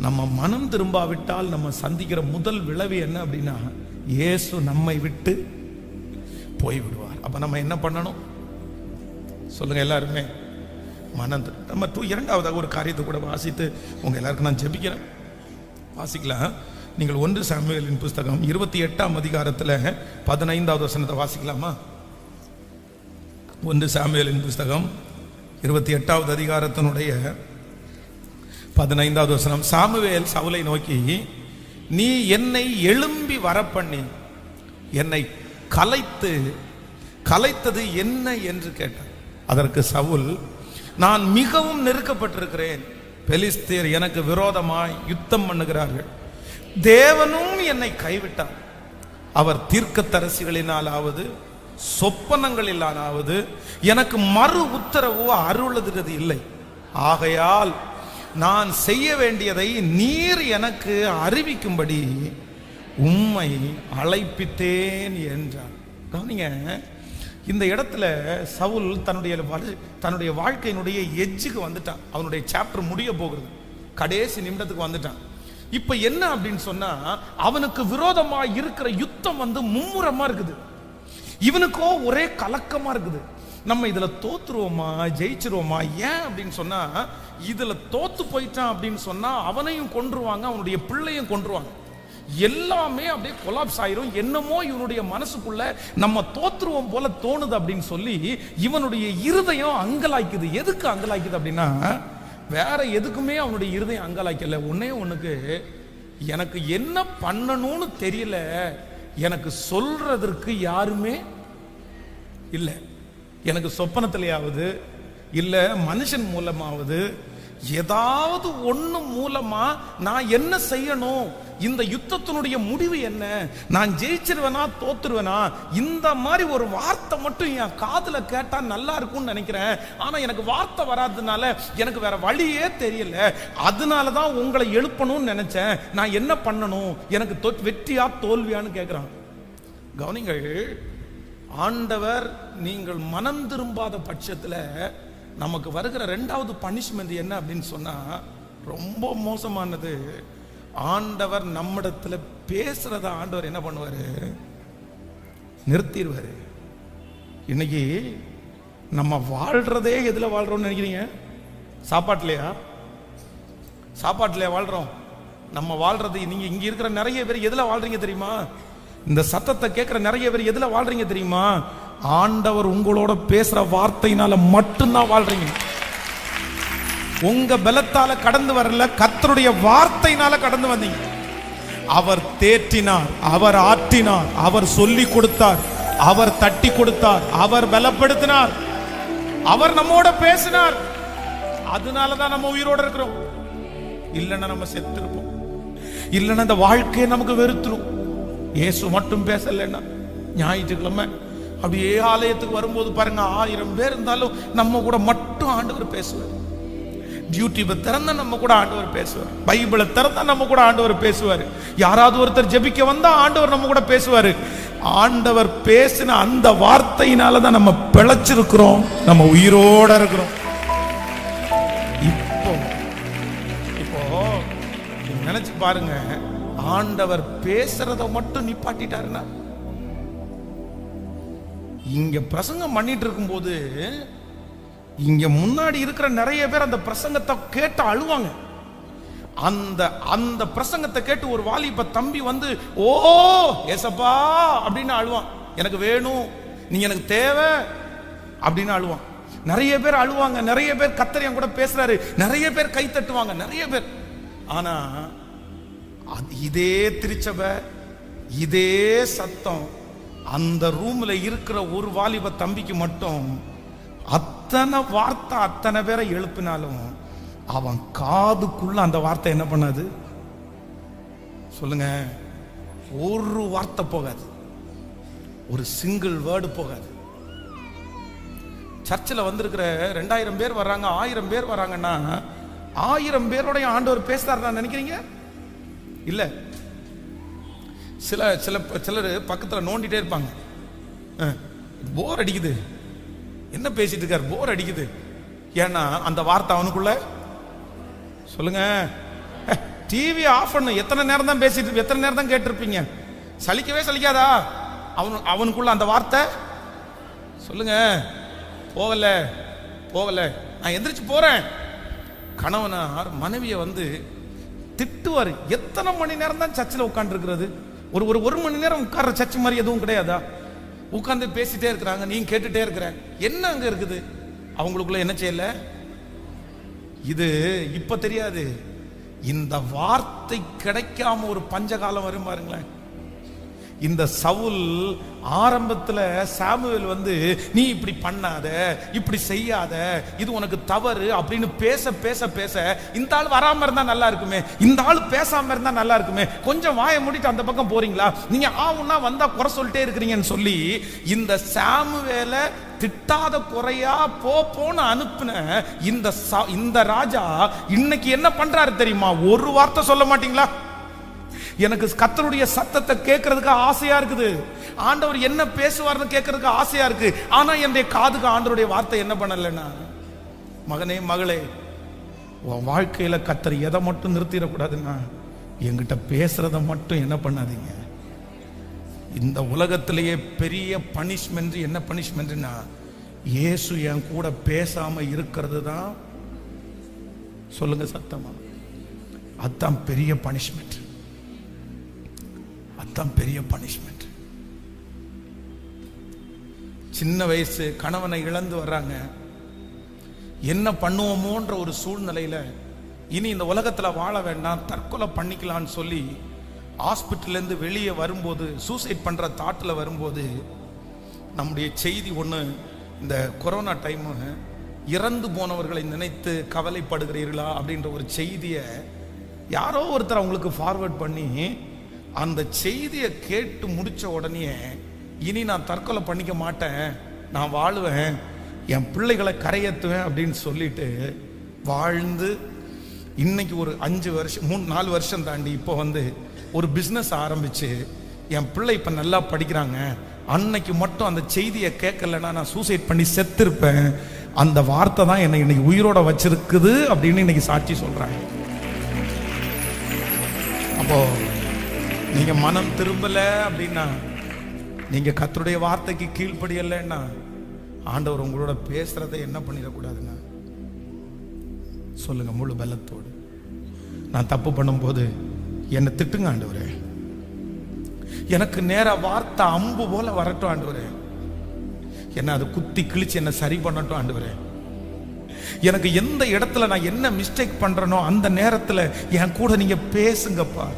நம்ம மனம் திரும்பாவிட்டால் நம்ம சந்திக்கிற முதல் விளைவு என்ன அப்படின்னா, இயேசு நம்மை விட்டு போய்விடுவார். அப்ப நம்ம என்ன பண்ணணும் சொல்லுங்க எல்லாருமே? மனம் நம்ம இரண்டாவதாக ஒரு காரியத்தை கூட வாசித்து உங்க எல்லாருக்கும் நான் ஜெபிக்கிறேன். வாசிக்கலாம். நீங்கள் 1 சாமுவேலின் புஸ்தகம் 28ஆம் அதிகாரத்தில் 15வது வசனத்தை வாசிக்கலாமா? 1 சாமுவேலின் புஸ்தகம் 28வது அதிகாரத்தினுடைய 15வது வசனம். சாமுவேல் சவுலை நோக்கி, நீ என்னை எழும்பி வரப்பண்ணி என்னை கலைத்தது என்ன என்று கேட்டார். அதற்கு சவுல், நான் மிகவும் நெருக்கப்பட்டிருக்கிறேன், பெலிஸ்தீர் எனக்கு விரோதமாய் யுத்தம் பண்ணுகிறார்கள், தேவனும் என்னை கைவிட்டார், அவர் தீர்க்கதரிசிகளினாலாவது சொப்பனங்களிலாவது எனக்கு மறு உத்தரவு அருளுகிறது இல்லை, ஆகையால் நான் செய்ய வேண்டியதை நீர் எனக்கு அறிவிக்கும்படி உம்மை அழைப்பித்தேன் என்றார். கவனிங்க, இந்த இடத்துல சவுல் தன்னுடைய வாழ்க்கையினுடைய எட்ஜுக்கு வந்துட்டான். அவனுடைய சாப்டர் முடிய போகிறது, கடைசி நிமிடத்துக்கு வந்துட்டான். இப்ப என்ன அப்படின்னு சொன்னா, அவனுக்கு விரோதமா இருக்கிற யுத்தம் மும்முரமா இருக்குது. இவனுக்கோ ஒரே கலக்கமா இருக்குது, நம்ம இதுல தோத்துருவோமா ஜெயிச்சிருவோமா? ஏன் அப்படின்னு சொன்னா, இதுல தோத்து போயிட்டான் அப்படின்னு சொன்னா அவனையும் கொன்றுவாங்க, அவனுடைய பிள்ளையும் கொன்றுவாங்க, எல்லாமே அப்படியே கொலாப்ஸ் ஆயிரும். என்னமோ இவனுடைய மனசுக்குள்ள நம்ம தோத்துருவோம் போல தோணுது அப்படின்னு சொல்லி இவனுடைய இருதயம் அங்கலாய்க்குது. எதுக்கு அங்கலாய்க்குது அப்படின்னா, வேற எதுக்குமே அவனுடைய இருதயம் அங்கலாய்க்கல. ஒண்ணுக்கு எனக்கு என்ன பண்ணணும்னு தெரியல, எனக்கு சொல்றதற்கு யாருமே இல்லை. எனக்கு சொப்பனத்திலேயாவது இல்ல மனுஷன் மூலமாவது ஏதாவது ஒண்ணு மூலமா நான் என்ன செய்யணும், இந்த யுத்தத்தினுடைய முடிவு என்ன, நான் ஜெயிச்சிருவேனா தோத்துருவேனா, இந்த மாதிரி ஒரு வார்த்தை மட்டும் என் காதுல கேட்டா நல்லா இருக்கும்னு நினைக்கிறேன். ஆனா எனக்கு வார்த்தை வராதனால எனக்கு வேற வழியே தெரியல. அதனாலதான் உங்களை எழுப்பணும்னு நினைச்சேன். நான் என்ன பண்ணணும், எனக்கு வெற்றியா தோல்வியான்னு கேட்கிறான். கவனிங்கள், ஆண்டவர் நீங்கள் மனம் திரும்பாத பட்சத்தில் நமக்கு வருகிற 2வது பனிஷ்மெண்ட் என்ன அப்படின்னு சொன்னா, ரொம்ப மோசமானது. ஆண்டவர் நம்மிடத்துல பேசுறத ஆண்டவர் என்ன பண்ணுவாரு, நிறுத்திடுவாரு. இன்னைக்கு நம்ம வாழ்றதே எதுல வாழ்றோம்னு நினைக்கிறீங்க? சாப்பாட்டுலையா வாழ்றோம்? நம்ம வாழ்றது, நீங்க இங்க இருக்கிற நிறைய பேர் எதுல வாழ்றீங்க தெரியுமா? இந்த சத்தத்தை கேட்கிற நிறைய பேர் எதுல வாழ்றீங்க தெரியுமா? ஆண்டவர் உங்களோட பேசுற வார்த்தையினால மட்டும்தான் வாழ்றீங்க. உங்க பலத்தால கடந்து வரல, கர்த்தருடைய வார்த்தையினால கடந்து வந்தீங்க. அவர் தேற்றினார், அவர் ஆற்றினார், அவர் சொல்லி கொடுத்தார், அவர் தட்டி கொடுத்தார், அவர் பலப்படுத்தினார், அவர் நம்மோட பேசினார். அதனாலதான் நம்ம உயிரோட இருக்கிறோம். இல்லைன்னா நம்ம செத்து இருப்போம். இல்லைன்னா இந்த வாழ்க்கையை நமக்கு வெறுத்துரும். இயேசு மட்டும் பேசலைன்னா ஞாயிற்றுக்கிழமை அப்படியே ஆலயத்துக்கு வரும்போது பாருங்க, 1000 பேர் இருந்தாலும் நம்ம கூட மட்டும் ஆண்டவர் பேசுவார். யூடியூபை திறந்தா நம்ம கூட ஆண்டவர் பேசுவார். பைபிளை திறந்தா நம்ம கூட ஆண்டவர் பேசுவார். யாராவது ஒருத்தர் ஜெபிக்க வந்தா ஆண்டவர் நம்ம கூட பேசுவாரு. ஆண்டவர் பேசின அந்த வார்த்தையினால தான் நம்ம பிழைச்சிருக்கிறோம், நம்ம உயிரோட இருக்கிறோம். இப்போ நினைச்சு பாருங்க, ஆண்டவர் பேசுறத மட்டும் நிப்பாட்டிட்டாருன்னா, இங்க பிரசங்கம் பண்ணிட்டு இருக்கும்போது இங்க முன்னாடி இருக்கிற நிறைய பேர் அந்த பிரசங்கத்தை கேட்டு அழுவாங்க. அந்த பிரசங்கத்தை கேட்டு ஒரு வாலிப தம்பி வந்து, ஓ ஏசப்பா அப்படின்னு அழுவான். எனக்கு வேணும், நீங்க எனக்கு தேவை அப்படின்னு அழுவான். நிறைய பேர் அழுவாங்க, நிறைய பேர் கத்தர் கூட பேசுறாரு, நிறைய பேர் கை தட்டுவாங்க, நிறைய பேர். ஆனா இதே திருச்சபை, இதே சத்தம் அந்த ரூம்ல இருக்கிற ஒரு வாலிப தம்பிக்கு மட்டும் அத்தனை வார்த்தை அத்தனை பேரை எழுப்பினாலும் அவன் காதுக்குள்ள அந்த வார்த்தை என்ன பண்ணாது சொல்லுங்க? ஒரு வார்த்தை போகாது, ஒரு சிங்கிள் வேர்டு போகாது. சர்ச்சில் வந்திருக்கிற 2000 பேர் வர்றாங்க, 1000 பேர் வர்றாங்கன்னா 1000 பேரோடைய ஆண்டவர் பேசுறாரு நினைக்கிறீங்க? இல்ல. சிலர் பக்கத்துல நோண்டிட்டே இருப்பாங்க. போர் அடிக்குது, என்ன பேசிட்டு இருக்காரு, போர் அடிக்குது. ஏன்னா அந்த வார்த்தை அவனுக்குள்ள சொல்லுங்க. டிவி ஆஃப் பண்ணு, எத்தனை நேரம் தான் பேசிட்டு, எத்தனை நேரம் தான் கேட்டிருப்பீங்க? சலிக்கவே சலிக்காதா அவனுக்குள்ள அந்த வார்த்தை சொல்லுங்க. போகல போகல, நான் எந்திரிச்சு போறேன். கணவனார் மனைவியை வந்து திட்டுவாரு. எத்தனை மணி நேரம் தான் சர்ச்சில் உட்கார்ந்து இருக்கிறது? ஒரு மணி நேரம் உட்கார்ற சர்ச் மாதிரி எதுவும் கிடையாதா? உட்கார்ந்து பேசிட்டே இருக்கிறாங்க, நீங்க கேட்டுட்டே இருக்கிற. என்ன அங்க இருக்குது? அவங்களுக்குள்ள என்ன செய்யல? இது இப்ப தெரியாது, இந்த வார்த்தை கிடைக்காம ஒரு பஞ்சகாலம் வரும் பாருங்களேன். இந்த சவுல் ஆரம்பத்துல சாமுவேல் வந்து, நீ இப்படி பண்ணாத, இப்படி செய்யாத, இது உனக்கு தவறு அப்படின்னு பேச பேச பேச, இந்த ஆள் வராம இருந்தா நல்லா இருக்குமே, இந்த ஆள் பேசாம இருந்தா நல்லா இருக்குமே, கொஞ்சம் வாயை மூடிட்டு அந்த பக்கம் போறீங்களா, நீங்க ஆவுன்னா வந்தா குறை சொல்லிட்டே இருக்கிறீங்கன்னு சொல்லி இந்த சாமுவேலை திட்டாத குறையா போன்னு அனுப்புன இந்த ராஜா இன்னைக்கு என்ன பண்றாரு தெரியுமா? ஒரு வார்த்தை சொல்ல மாட்டீங்களா? எனக்கு கர்த்தருடைய சத்தத்தை கேட்கறதுக்கு ஆசையா இருக்குது, ஆண்டவர் என்ன பேசுவார்னு கேட்கறதுக்கு ஆசையா இருக்கு. ஆனா என்னுடைய காதுக்கு ஆண்டவருடைய வார்த்தை என்ன பண்ணலன்னா, மகனே மகளே, உன் வாழ்க்கையில கர்த்தர் எதை மட்டும் நிறுத்திடக்கூடாதுன்னா, என்கிட்ட பேசுறத மட்டும் என்ன பண்ணாதீங்க. இந்த உலகத்திலேயே பெரிய பனிஷ்மெண்ட் என்ன பனிஷ்மெண்ட்னா, இயேசு என் கூட பேசாம இருக்கிறது தான். சொல்லுங்க சத்தமா, அதுதான் பெரிய பனிஷ்மெண்ட், அதுதான் பெரிய பனிஷ்மெண்ட். சின்ன வயசு கணவனை இழந்து வர்றாங்க, என்ன பண்ணுவோமோன்ற ஒரு சூழ்நிலையில இனி இந்த உலகத்துல வாழ வேண்டாம், தற்கொலை பண்ணிக்கலான்னு சொல்லி ஹாஸ்பிட்டல்ல இருந்து வெளியே வரும்போது, சூசைட் பண்ற தாட்டில் வரும்போது, நம்முடைய செய்தி ஒன்று, இந்த கொரோனா டைம், இறந்து போனவர்களை நினைத்து கவலைப்படுகிறீர்களா அப்படின்ற ஒரு செய்தியை யாரோ ஒருத்தர் அவங்களுக்கு ஃபார்வர்ட் பண்ணி, அந்த செய்தியை கேட்டு முடிச்ச உடனே, இனி நான் தற்கொலை பண்ணிக்க மாட்டேன், நான் வாழுவேன், என் பிள்ளைகளை கரையேற்றுவேன் அப்படின்னு சொல்லிட்டு வாழ்ந்து, இன்னைக்கு ஒரு 5 வருஷம் 3-4 வருஷம் தாண்டி இப்போ வந்து ஒரு பிஸ்னஸ் ஆரம்பிச்சு, என் பிள்ளை இப்போ நல்லா படிக்கிறாங்க, அன்னைக்கு மட்டும் அந்த செய்தியை கேட்கலன்னா நான் சூசைட் பண்ணி செத்துருப்பேன், அந்த வார்த்தை தான் என்னை இன்னைக்கு உயிரோட வச்சிருக்குது அப்படின்னு இன்னைக்கு சாட்சி சொல்றாங்க. அப்போ நீங்க மனம் திரும்பல அப்படின்னா, நீங்க கர்த்தருடைய வார்த்தைக்கு கீழ்ப்படியலைன்னா, ஆண்டவர் உங்களோட பேசுறதை என்ன பண்ணிடக்கூடாதுன்னா சொல்லுங்க முழு பலத்தோடு. நான் தப்பு பண்ணும்போது என்னை திட்டுங்க ஆண்டவரே, எனக்கு நேர வார்த்தை அம்பு போல வரட்டும் ஆண்டவரே, என்ன அது குத்தி கிழிச்சு என்ன சரி பண்ணட்டும் ஆண்டவரே, எனக்கு எந்த இடத்துல நான் என்ன மிஸ்டேக் பண்றேனோ அந்த நேரத்துல என் கூட நீங்க பேசுங்கப்பா,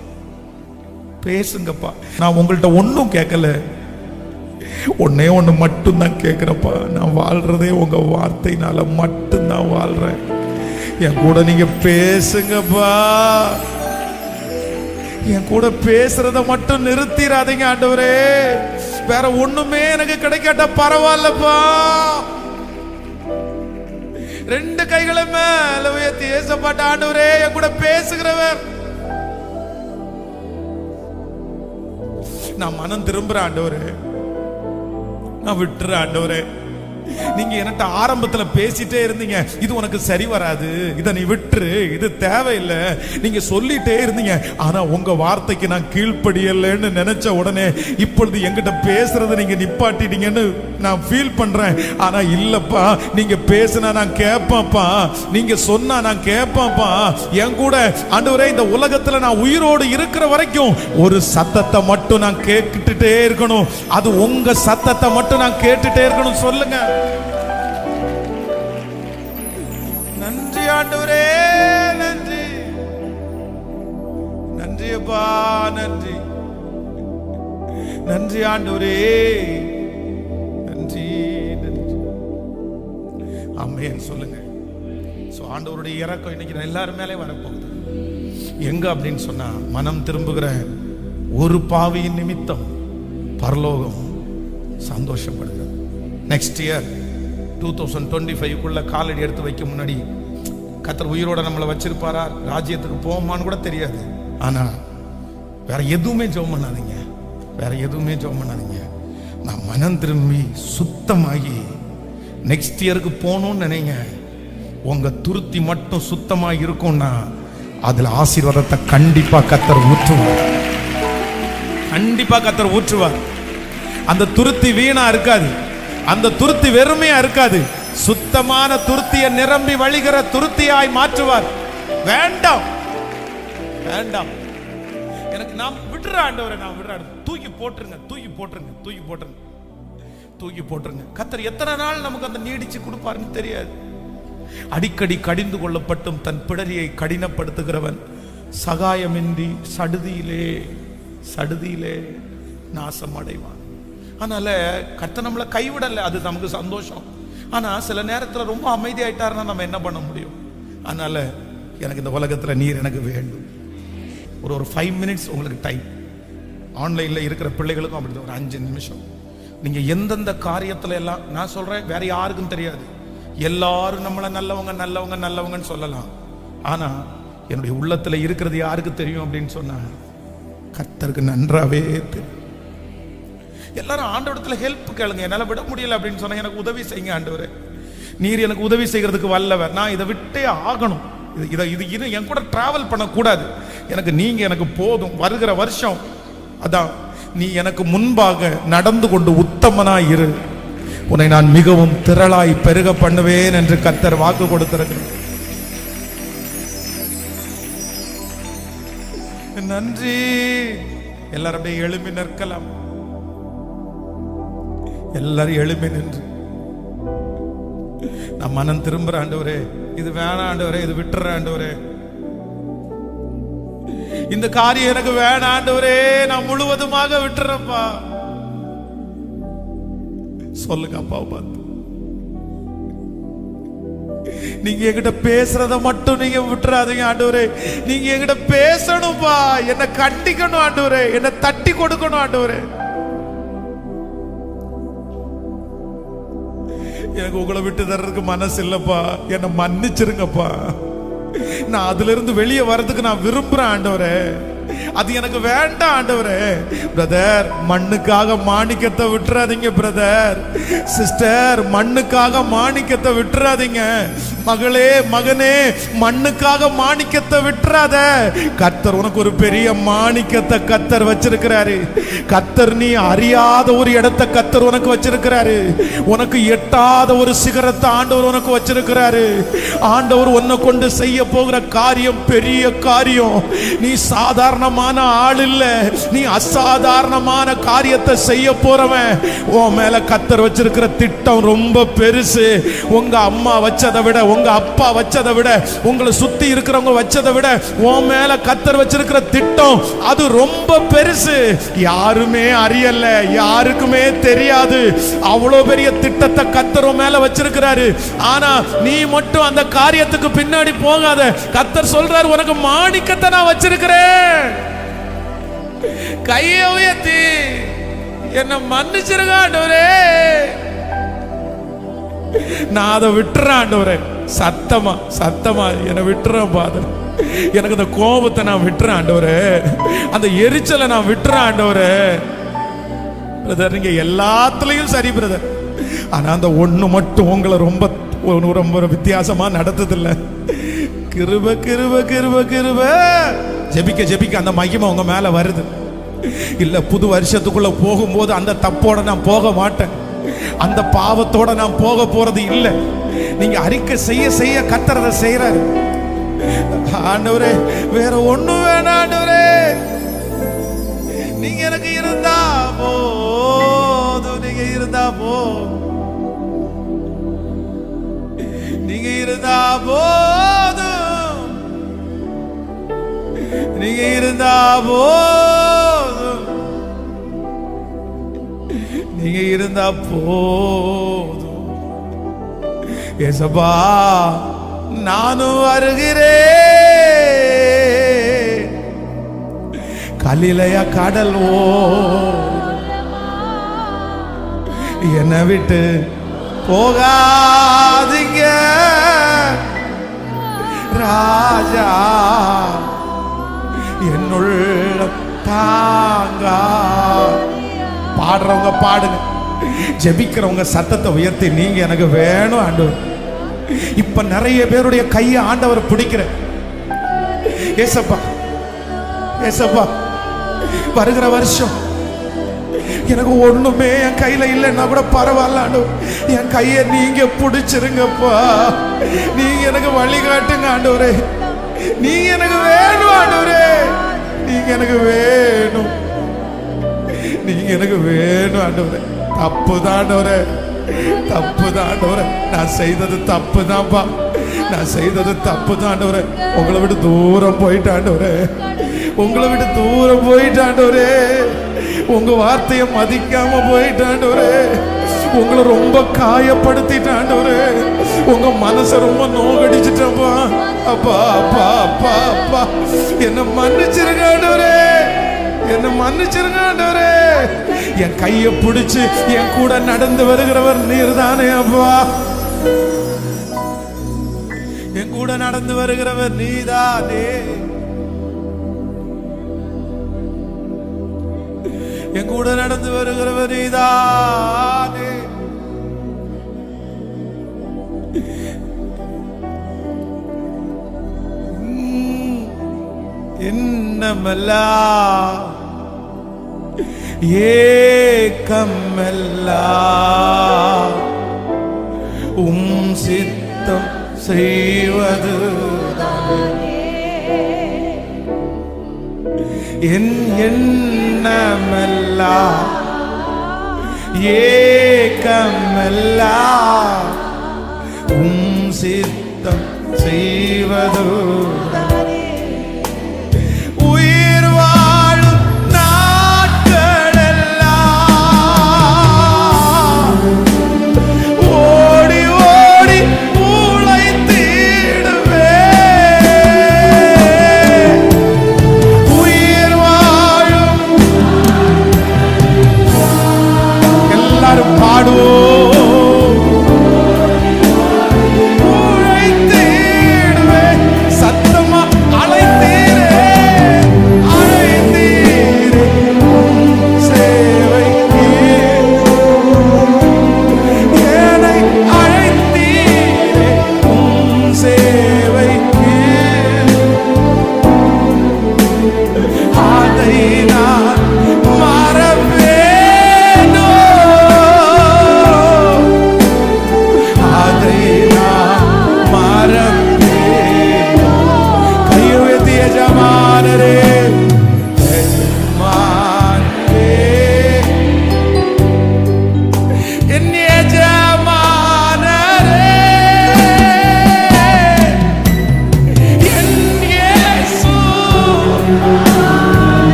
பேசுங்கப்பா. நான் உங்கள்கிட்ட ஒன்றும் கேட்கல, ஒன்னே ஒன்று மட்டும்தான் கேட்குறப்பா, நான் வாழ்றதே உங்க வார்த்தையினால மட்டும்தான் வாழ்றேன். என் கூட நீங்க பேசுங்கப்பா, என் கூட பேசுறத மட்டும் நிறுத்திடாதீங்க ஆண்டவரே. வேற ஒண்ணுமே எனக்கு கிடைக்காட்டா பரவாயில்லப்பா. 2 கைகளை மேல உயர்த்தி ஏசப்பாட்ட, ஆண்டவரே என் கூட பேசுகிறவர், நான் மனம் திரும்புறேன் ஆண்டவரே, நான் விட்டுறேன் ஆண்டவரே. நீங்க என்கிட்ட ஆரம்பத்துல பேசிட்டே இருந்தீங்க, இது உனக்கு சரி வராது, இதை நீ விட்டுரு, இது தேவையில்லை, நீங்க சொல்லிட்டே இருந்தீங்க. ஆனா உங்க வார்த்தைக்கு நான் கீழ்ப்படியலைன்னு நினைச்ச உடனே இப்பொழுது என்கிட்ட பேசுறதை நீங்க நிப்பாட்டிட்டீங்கன்னு நான் ஃபீல் பண்றேன். ஆனா இல்லப்பா, நீங்க பேசினா நான் கேட்பேன்ப்பா, நீங்க சொன்னா நான் கேட்பேன்ப்பா. என் கூட ஆண்டவரே இந்த உலகத்துல நான் உயிரோடு இருக்கிற வரைக்கும் ஒரு சத்தத்தை மட்டும் நான் கேட்டுட்டே இருக்கணும், அது உங்க சத்தத்தை மட்டும் நான் கேட்டுட்டே இருக்கணும். சொல்லுங்க. நன்றி ஆண்டவரே, நன்றி நன்றி அப்பா, நன்றி நன்றி ஆண்டவரே, நன்றி நன்றி. ஆமென் சொல்லுங்க. ஆண்டவருடைய இறக்கம் இன்னைக்கு எல்லாரும் மேலே வரப்போகுது. எங்க அப்படின்னு சொன்னா, மனம் திரும்புகிற ஒரு பாவியின் நிமித்தம் பரலோகம் சந்தோஷப்படுகிறது. நெக்ஸ்ட் இயர் 2025 காலடி எடுத்து வைக்க முன்னாடி கர்த்தர் உயிரோட நம்மளை வச்சிருப்பாரா, ராஜ்யத்துக்கு போமான்னு கூட தெரியாது. ஆனா வேற எதுவுமே ஜெபம் பண்ணாதீங்க, வேற எதுவுமே ஜெபம் பண்ணாதீங்க. நான் மனம் திரும்பி சுத்தமாகி நெக்ஸ்ட் இயருக்கு போகணும்னு நினைங்க. உங்க துருத்தி மட்டும் சுத்தமா இருக்கும்னா அதுல ஆசீர்வாதத்தை கண்டிப்பா கர்த்தர் ஊற்றுவார், கண்டிப்பா கர்த்தர் ஊற்றுவார். அந்த துருத்தி வீணா இருக்காது, அந்த துருத்தி வெறுமையா இருக்காது. சுத்தமான துருத்திய நிரம்பி வழிகிற துருத்தியாய் மாற்றுவார். வேண்டாம் வேண்டாம், எனக்கு நான் விடுற ஆண்டவரை, நான் விடுற, தூக்கி போட்டுருங்க, தூக்கி போட்டுருங்க, தூக்கி போட்டுருங்க, தூக்கி போட்டுருங்க. கர்த்தர் எத்தனை நாள் நமக்கு அந்த நீடிச்சு கொடுப்பாருன்னு தெரியாது. அடிக்கடி கடிந்து கொள்ளப்பட்டும் தன் பிடரியை கடினப்படுத்துகிறவன் சகாயமின்றி சடுதியிலே நாசம் அடைவான். அதனால கர்த்தர் நம்மளை கைவிடல, அது நமக்கு சந்தோஷம். ஆனா சில நேரத்துல ரொம்ப அமைதியாயிட்டாருன்னா நம்ம என்ன பண்ண முடியும்? அதனால எனக்கு இந்த உலகத்துல நீர் எனக்கு வேண்டும். ஒரு 5 மினிட்ஸ் உங்களுக்கு டைம். ஆன்லைன்ல இருக்கிற பிள்ளைகளுக்கும் அப்படி ஒரு 5 நிமிஷம். நீங்க எந்தெந்த காரியத்துல எல்லாம், நான் சொல்றேன் வேற யாருக்கும் தெரியாது, எல்லாரும் நம்மளை நல்லவங்க நல்லவங்க நல்லவங்கன்னு சொல்லலாம். ஆனா என்னுடைய உள்ளத்துல இருக்கிறது யாருக்கு தெரியும் அப்படின்னு சொன்னா, கர்த்தருக்கு நன்றாவே தெரியும். எல்லாரும் ஆண்டவரத்துல ஹெல்ப் கேளுங்க. என்னால விட முடியல அப்படின்னு சொன்னா எனக்கு உதவி செய்யுங்க ஆண்டவரே, நீர் எனக்கு உதவி செய்யறதுக்கு வல்லவர், நான் இதை விட்டே ஆகணும், இது என் கூட டிராவல் பண்ணக்கூடாது, எனக்கு நீங்க எனக்கு போதும். வருகிற வருஷம் அதான், நீ எனக்கு முன்பாக நடந்து கொண்டு உத்தமனாய் இரு, உன்னை நான் மிகவும் திரளாய் பெருக பண்ணுவேன் என்று கர்த்தர் வாக்கு கொடுத்திருக்கிறார். நன்றி. எல்லாரும் அப்படியே எழும்பி நிற்கலாம். எல்லாரும் எழும்பி நின்று, நான் மனம் திரும்புற ஆண்டவரே, இது வேணாம் ஆண்டவரே, இது விட்டுற ஆண்டவரே, இந்த காரியம் எனக்கு வேணாம் ஆண்டவரே, நான் முழுவதுமாக விட்டுறப்பா. சொல்லுங்க அப்பாவை பார்த்து. நீங்க என்கிட்ட பேசுறத மட்டும் நீங்க விட்டுறாதீங்க ஆண்டவரே, நீங்க என்கிட்ட பேசணும்பா, என்ன கண்டிக்கணும் ஆண்டவரே, என்ன தட்டி கொடுக்கணும் ஆண்டவரே. எனக்கு உங்களை விட்டு தர்றதுக்கு மனசு இல்லப்பா, என்ன மன்னிச்சிருங்கப்பா. நான் அதுல இருந்து வெளியே வர்றதுக்கு நான் விரும்புறேன் ஆண்டவரே, அது எனக்கு வேண்டாம் ஆண்டவரே. பிரதர், மண்ணுக்காக மாணிக்கத்தை விட்டுறாதீங்க. பிரதர் சிஸ்டர், மண்ணுக்காக மாணிக்கத்தை விட்டுறாதீங்க. மகளே மகனே, மண்ணுக்காக மாணிக்கத்தை விட்டுறாத. கர்த்தர் உனக்கு ஒரு பெரிய மாணிக்கத்தை கர்த்தர் வச்சிருக்கிறாரு. கர்த்தர் நீ அறியாத ஒரு இடத்தை கர்த்தர் உனக்கு வச்சிருக்கிறாரு. உனக்கு எட்டாத ஒரு சிகரத்தை ஆண்டவர் உனக்கு வச்சிருக்கிறாரு. ஆண்டவர் உன்னை கொண்டு செய்ய போகிற காரியம் பெரிய காரியம். நீ சாதாரண சாதாரணமான ஆள் இல்ல, நீ அசாதாரணமான காரியத்தை செய்ய போறவன். உன் மேல கர்த்தர் வச்சிருக்கிற திட்டம் ரொம்ப பெருசு. உங்க அம்மா வச்சதை விட, உங்க அப்பா வச்சதை விட, உங்களை சுத்தி இருக்கிறவங்க வச்சதை விட உன் மேல கர்த்தர் வச்சிருக்கிற திட்டம் அது ரொம்ப பெருசு. யாருமே அறியல, யாருக்குமே தெரியாது. அவ்வளவு பெரிய திட்டத்தை கர்த்தர் உன் மேல வச்சிருக்கிறாரு. ஆனா நீ மட்டும் அந்த காரியத்துக்கு பின்னாடி போகாத. கர்த்தர் சொல்றாரு, உனக்கு மாணிக்கத்தை நான் வச்சிருக்கிறேன். கையை உயர்த்தி என்ன மன்னிச்சிருங்க ஆண்டவரே, நான் அதை விட்டுறேன் ஆண்டவரே. சத்தமா சத்தமா என்னை விட்டுறேன் பாதர். எனக்கு அந்த கோபத்தை நான் விட்டுறேன் ஆண்டவரே, அந்த எரிச்சலை நான் விட்டுறேன் ஆண்டவரே. பிரதர், நீங்க எல்லாத்துலயும் சரி பிரதர், ஆனா அந்த ஒண்ணு மட்டும் உங்களை ரொம்ப ரொம்ப வித்தியாசமா நடத்ததில்லை. கிருப கிருப கிருப கிருப. ஜெபிக்க ஜெபிக்க அந்த மகிமை உங்க மேல வருது. இல்ல, புது வருஷத்துக்குள்ள போகும்போது அந்த தப்போட நான் போக மாட்டேன், அந்த பாவத்தோட நான் போக போறது இல்லை. நீங்க அறிக்கை செய்ய செய்ய கர்த்தர் செய்யறாரு. ஆண்டவரே, வேற ஒண்ணும் வேணாம் ஆண்டவரே, நீங்க எனக்கு இருந்தா போதும், நீங்க இருந்தா போதும், நீங்க இருந்தா போதும், நீங்க இருந்தா போதும், நீங்க இருந்தா போதும். ஏசப்பா, நானும் வருகிறேன். கலிலையா கடல் என்னை விட்டு போகாதீங்க ராஜா, என்னுள்ள தாங்க. பாடுறவங்க பாடுங்க, ஜெபிக்கிறவங்க சத்தத்தை உயர்த்தி நீங்க எனக்கு வேணும் ஆண்டவர். இப்ப நிறைய பேருடைய கையை ஆண்டவர் பிடிக்கிற. ஏசப்பா ஏசப்பா, வருகிற வருஷம் எனக்கு ஒண்ணுமே என் கையில இல்லைன்னா கூட பரவாயில்ல ஆண்டவர், என் கையை நீங்க பிடிச்சிருங்கப்பா. நீங்க எனக்கு வழிகாட்டுங்க ஆண்டவரே, நீங்க எனக்கு வேணும் ஆண்டவரே, நீங்க எனக்கு வேணும், நீங்க எனக்கு வேணும் ஆண்டவரே. தப்பு தான் ஆண்டவரே, தப்பு தான் ஆண்டவரே, நான் செய்தது தப்பு தான்ப்பா, நான் செய்தது தப்பு தான் ஆண்டவரே. உங்களை விட்டு தூரம் போயிட்டாண்டவரே, உங்களை விட்டு தூரம் போயிட்டாண்டவரே, உங்க வார்த்தையை மதிக்காம போயிட்டாண்டவரே, உங்களை ரொம்ப காயப்படுத்திட்டாண்டவரே, உங்க மனசை ரொம்ப நோகடிச்சிட்டப்பா. அப்பா அப்பா அப்பா அப்பா, என்ன மன்னிச்சிருங்க ஆண்டவரே, என்ன மன்னிச்சிருங்க ஆண்டவரே. என் கையை பிடிச்சு என் கூட நடந்து வருகிறவர் நீர் தானே அப்பா, என் கூட நடந்து வருகிறவர் நீதானே, என் கூட நடந்து வருகிறவர் நீதானே. என்னமெல்லாம் ஏக்கமெல்லாம் சித்தம் செய்வது என் எண்ணமெல்லாம் ஏக்கமெல்லாம் சித்தம் செய்வது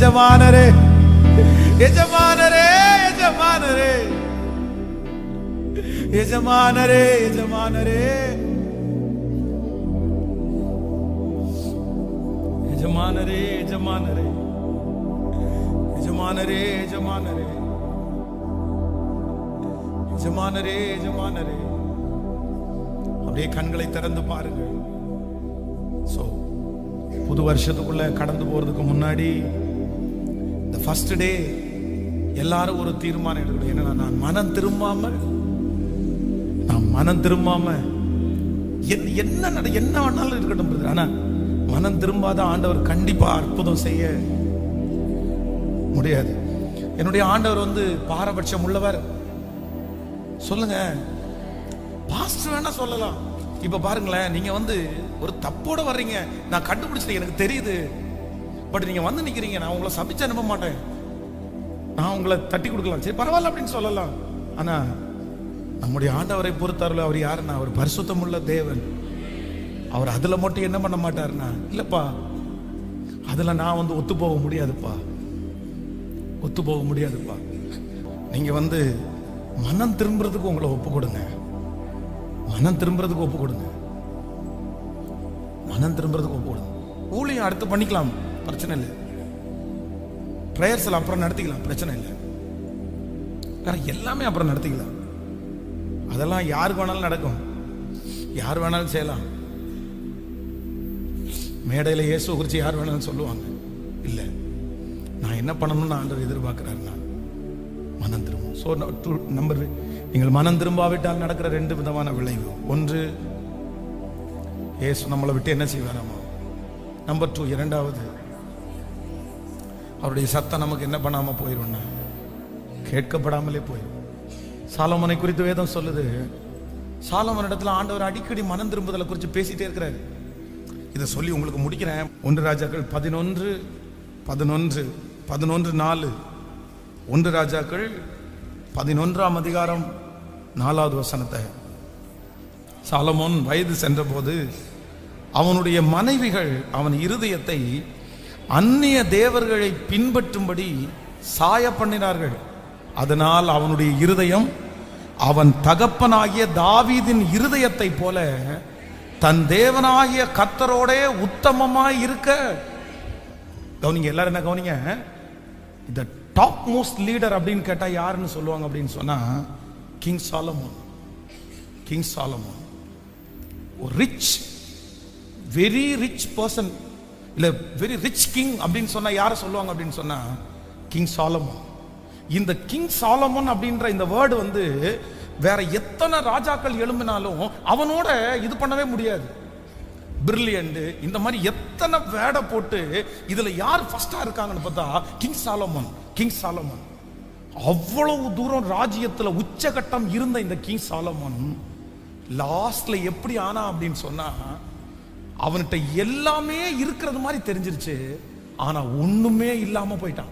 எஜமானரே, எஜமானரே, எஜமானரே, எஜமானரே, எஜமானரே, எஜமானரே, எஜமானரே, எஜமானரே, எஜமானரே, எஜமானரே, எஜமானரே. அப்படியே கண்களை திறந்து பாருங்க. சோ புது வருஷத்துக்குள்ள கடந்து போறதுக்கு முன்னாடி இந்த ஃபர்ஸ்ட் டே எல்லாரும் ஒரு தீர்மானம் எடுக்கணும். என்னன்னா, நான் மனம் திரும்பாம என்ன வேணாலும் இருக்கட்டும், ஆனா மனம் திரும்பாத ஆண்டவர் கண்டிப்பா அற்புதம் செய்ய முடியாது. என்னுடைய ஆண்டவர் வந்து பாரபட்சம் உள்ளவர். சொல்லுங்க, பாஸ்டர் வேணா சொல்லலாம். இப்ப பாருங்களேன், நீங்க வந்து ஒரு தப்போட வர்றீங்க, நான் கண்டுபிடிச்சிட்டேன், எனக்கு தெரியுது, பட் நீங்க வந்து நிக்கிறீங்க, நான் உங்களை சபிச்சு அனுப்ப மாட்டேன், நான் உங்களை தட்டி கொடுக்கலாம், சரி பரவாயில்ல அப்படின்னு சொல்லலாம். ஆனா நம்முடைய ஆண்டவரை பொறுத்தவரை அவர் யாருன்னா, அவர் பரிசுத்தம் உள்ள தேவன். அவர் அதுல மட்டும் என்ன பண்ண மாட்டாருன்னா, இல்லப்பா அதுல நான் வந்து ஒத்து போக முடியாதுப்பா, ஒத்து போக முடியாதுப்பா. நீங்க வந்து மனம் திரும்புறதுக்கு உங்களை ஒப்பு கொடுங்க, மனம் திரும்புறதுக்கு ஒப்பு கொடுங்க, மனம் திரும்புறதுக்கு ஒப்பு கொடுங்க. ஊழியம் அடுத்து பண்ணிக்கலாம், பிரச்சனை இல்லை. பிரேயர்ஸ் எல்லாம் அப்புறம் நடத்திக்கலாம், பிரச்சனை இல்லை. வேற எல்லாமே அப்புறம் நடத்திக்கலாம். அதெல்லாம் யாருக்கு வேணாலும் நடக்கும், யார் வேணாலும் செய்யலாம். மேடையில் இயேசு குறித்து யார் வேணாலும் சொல்லுவாங்க. இல்லை, நான் என்ன பண்ணணும்னு ஆண்டவர் எதிர்பார்க்கிறாருன்னா மனம் திரும்பும். ஸோ நம்பர், நீங்கள் மனம் திரும்பாவிட்டால் நடக்கிற ரெண்டு விதமான விளைவு. ஒன்று, இயேசு நம்மளை விட்டு என்ன செய்வாராமா. நம்பர் 2, இரண்டாவது, அவருடைய சத்தம் நமக்கு என்ன பண்ணாம போயிடும்னா கேட்கப்படாமலே போயிடும். சாலமோனை குறித்து வேதம் சொல்லுது, சாலமோன் இடத்துல ஆண்டவர் அடிக்கடி மனம் திரும்புதலை குறித்து பேசிட்டே இருக்கிறாரு. இதை சொல்லி உங்களுக்கு முடிக்கிறேன். 1 ராஜாக்கள் 11:4. 1 ராஜாக்கள் 11ஆம் அதிகாரம் 4வது வசனத்தை. சாலமோன் வயது சென்ற போது அவனுடைய மனைவிகள் அவன் இருதயத்தை அந்நிய தேவர்களை பின்பற்றும்படி சாய பண்ணினார்கள். அதனால் அவனுடைய இருதயம் அவன் தகப்பனாகிய தாவீதின் இருதயத்தை போல தன் தேவனாகிய கர்த்தரோடே உத்தமமாய் இருக்க. கவனிங்க, எல்லாரும் என்ன கவனிங்க, இந்த டாப் மோஸ்ட் லீடர் அப்படின்னு கேட்டா யாருன்னு சொல்லுவாங்க அப்படின்னு சொன்னா கிங் சாலமோன். கிங் சாலமோன் ஒரு ரிச், வெரி ரிச் பர்சன், இல்ல வெரி ரிச் கிங் அப்படின்னு சொன்னா யாரை சொல்லுவாங்க அப்படின்னு சொன்னா கிங் சாலமோன். இந்த கிங் சாலமோன் அப்படின்ற இந்த வேர்டு வந்து வேற எத்தனை ராஜாக்கள் எழும்பினாலும் அவனோட இது பண்ணவே முடியாது. பிரில்லியன்ட், இந்த மாதிரி எத்தனை வேடை போட்டு இதுல யார் ஃபர்ஸ்டா இருக்காங்கன்னு பார்த்தா கிங் சாலமோன். கிங் சாலமோன் அவ்வளவு தூரம் ராஜ்யத்துல உச்சகட்டம் இருந்த இந்த கிங் சாலமோன் லாஸ்ட்ல எப்படி ஆனா அப்படின்னு சொன்னா, அவன்கிட்ட எல்லாமே இருக்கிறது மாதிரி தெரிஞ்சிருச்சு, ஆனா ஒண்ணுமே இல்லாம போயிட்டான்.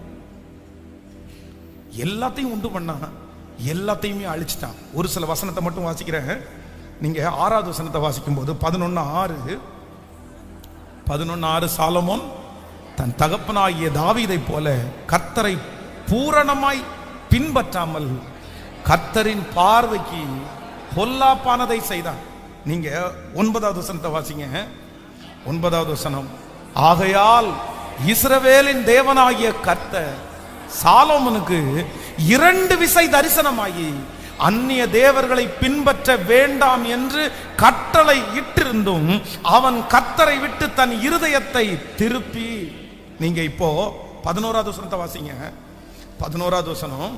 எல்லாத்தையும் உண்டு பண்ணான், எல்லாத்தையுமே அழிச்சிட்டான். ஒரு சில வசனத்தை மட்டும் வாசிக்கிறேன். நீங்க 6வது வசனத்தை வாசிக்கும் போது 11:6 சாலமோன் தன் தகப்பனாகிய தாவீதை போல கர்த்தரை பூரணமாய் பின்பற்றாமல் கர்த்தரின் பார்வைக்கு பொல்லாப்பானதை செய்தான். நீங்க 9வது வசனத்தை வாசிங்க. 9வது வசனம், ஆகையால் இஸ்ரவேலின் தேவனாகிய கர்த்தர் சாலோமனுக்கு 2 விசை தரிசனமாகி அந்நிய தேவர்களை பின்பற்ற வேண்டாம் என்று கட்டளை இட்டிருந்தும் அவன் கர்த்தரை விட்டு தன் இருதயத்தை திருப்பி. நீங்க இப்போ 11வது வசனத்தை வாசிங்க. 11வது வசனம்,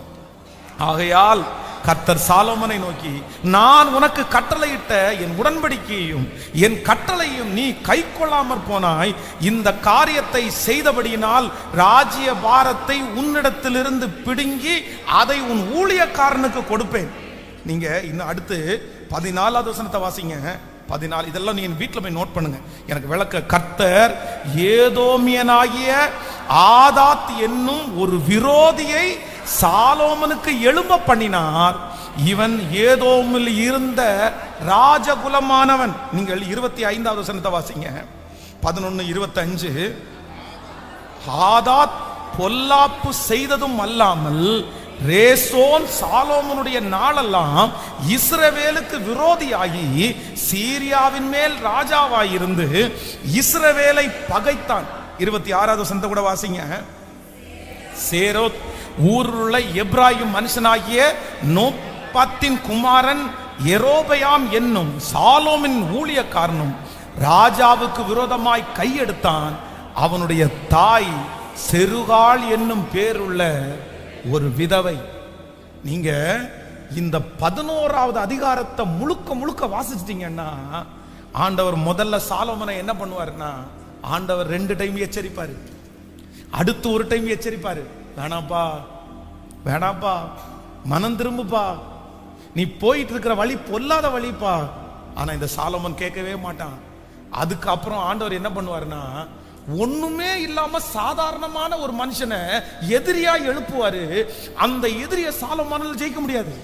ஆகையால் கர்த்தர் சாலோமனை நோக்கி, நான் உனக்கு கட்டளையிட்ட என் உடன்படிக்கையையும் என் கட்டளையும் நீ கை கொள்ளாமற் போனாய். இந்த காரியத்தை செய்தபடியினால் ராஜ்ய பாரத்தை உன்னிடத்திலிருந்து பிடுங்கி அதை உன் ஊழியக்காரனுக்கு கொடுப்பேன். நீங்க இன்னும் அடுத்து 14வது வசனத்தை வாசிங்க. 14, இதெல்லாம் நீங்க வீட்டில் போய் நோட் பண்ணுங்க, எனக்கு விளக்க. கர்த்தர் ஏதோமியனாகிய ஆதாத் என்னும் ஒரு விரோதியை சாலோமனுக்கு எழும்ப பண்ணினார். இவன் ஏதோமில் இருந்த ராஜகுலமானவன். நீங்கள் 25வது வசனத்தை வாசிங்க. 11:25, ஆதாத் பொல்லாப்பு செய்ததும் அல்லாமல் ரேசோன் சாலோமோனுடைய நாளெல்லாம் இஸ்ரவேலுக்கு விரோதியாகி சீரியாவின் மேல் ராஜாவாயிருந்து இஸ்ரவேலை பகைத்தான். 26வது வசனத்தை கூட வாசிங்க. சேரோத் ஊருள்ள எப்ராயிம் மனுஷனாகிய நோபாத்தின் குமாரன் எரோபயாம் என்னும் சாலோமின் ஊழியக்காரனும் ராஜாவுக்கு விரோதமாய் கையெடுத்தான். அவனுடைய தாய் செருகாள் என்னும் பேருள்ள ஒரு விதவை. நீங்க இந்த 11வது அதிகாரத்தை முழுக்க முழுக்க வாசிச்சிட்டீங்கன்னா, ஆண்டவர் முதல்ல சாலோமனை என்ன பண்ணுவாருன்னா, ஆண்டவர் 2 டைம் எச்சரிப்பாரு, அடுத்து ஒரு டைம் எச்சரிப்பாரு. வேணாப்பா வேணாப்பா, மனம் திரும்புப்பா, நீ போயிட்டு இருக்கிற வழி பொல்லாத வழிப்பா. ஆனா இந்த சாலோமன் கேட்கவே மாட்டான். அதுக்கப்புறம் ஆண்டவர் என்ன பண்ணுவாருன்னா, ஒண்ணுமே இல்லாம சாதாரணமான ஒரு மனுஷனை எதிரியா எழுப்புவாரு. அந்த எதிரிய சாலோமோனால ஜெயிக்க முடியாது.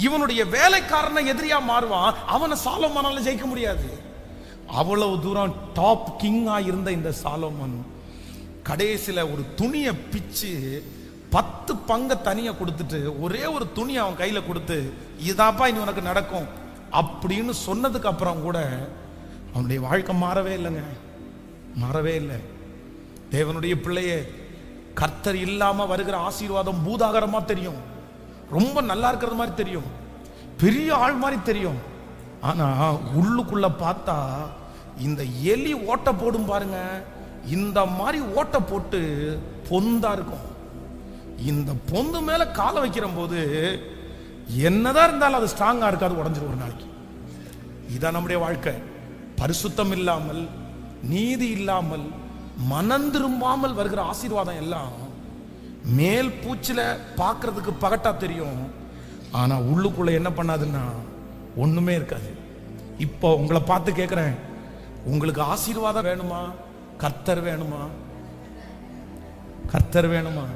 இவனுடைய வேலைக்காரனை எதிரியா மாறுவான், அவனை சாலோமோனால ஜெயிக்க முடியாது. அவ்வளவு தூரம் டாப் கிங்கா இருந்த இந்த சாலோமன் கடைசியில ஒரு துணியை பிச்சு 10 பங்கு தனியா கொடுத்துட்டு ஒரே ஒரு துணி அவன் கையில கொடுத்து, இதாப்பா இனி உனக்கு நடக்கும் அப்படின்னு சொன்னதுக்கு அப்புறம் கூட அவனுடைய வாழ்க்கை மாறவே இல்லைங்க, மாறவே இல்லை. தேவனுடைய பிள்ளையே, கர்த்தர் இல்லாம வருகிற ஆசீர்வாதம் பூதாகரமா தெரியும், ரொம்ப நல்லா இருக்கிறது மாதிரி தெரியும், பெரிய ஆள் மாதிரி தெரியும். ஆனா உள்ளுக்குள்ள பார்த்தா இந்த எலி ஓட்ட போடும் பாருங்க, இந்த மாதிரி ஓட்ட போட்டு பொந்தா இருக்கும். இந்த பொந்து மேல காலை வைக்கிற போது என்னதான் இருந்தாலும் அது ஸ்ட்ராங்கா இருக்காது, உடஞ்சிரும் ஒரு நாளைக்கு. இதான் நம்முடைய வாழ்க்கை. பரிசுத்தம் இல்லாமல், நீதி இல்லாமல், மனம் திரும்பாமல் வருகிற ஆசீர்வாதம் எல்லாம் மேல் பூச்சில பார்க்கிறதுக்கு பகட்டா தெரியும், ஆனா உள்ளுக்குள்ள என்ன பண்ணாதுன்னா ஒண்ணுமே இருக்காது. இப்போ உங்களை பார்த்து கேட்கிறேன், உங்களுக்கு ஆசீர்வாதம் வேணுமா, கர்த்தர் வேணுமா? கர்த்தர் வேணுமா?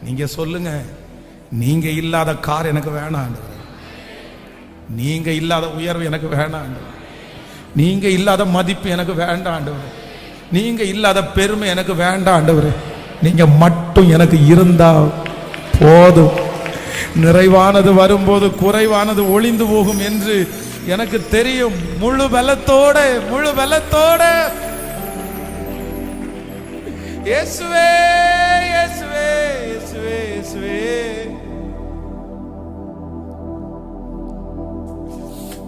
நீங்க சொல்லுங்க. நீங்க இல்லாத கார் எனக்கு வேணாம், நீங்க இல்லாத உயர்வு எனக்கு வேணாம், நீங்க இல்லாத மதிப்பு எனக்கு வேண்டாம், நீங்க இல்லாத பெருமை எனக்கு வேண்டாம். நீங்க மட்டும் எனக்கு இருந்தா போதும். நிறைவானது வரும்போது குறைவானது ஒளிந்து போகும் என்று எனக்கு தெரியும். முழு பலத்தோட, முழு பலத்தோட இயேசுவே இயேசுவே இயேசுவே இயேசுவே.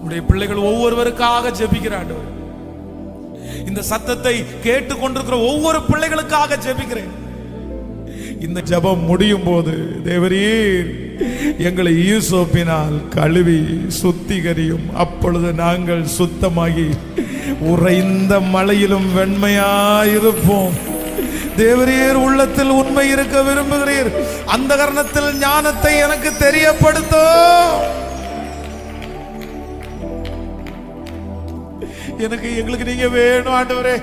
உடைய பிள்ளைகள் ஒவ்வொருவருக்காக ஜெபிக்கிறான். இந்த சத்தத்தை கேட்டுக் கொண்டிருக்கிற ஒவ்வொரு பிள்ளைகளுக்காக ஜெபிக்கிறேன். இந்த ஜெபம் முடியும் போது தேவரீர் எங்களை ஈசோப்பினால் கழுவி சுத்திகரியும், அப்பொழுது நாங்கள் சுத்தமாகி உறைந்த மழையிலும் வெண்மையாயிருப்போம். தேவரீர் உள்ளத்தில் உண்மை இருக்க விரும்புகிறீர், அந்த காரணத்தில் ஞானத்தை எனக்கு தெரியப்படுத்தும். எங்களுக்கு நீங்க வேணும் ஆண்டவரே,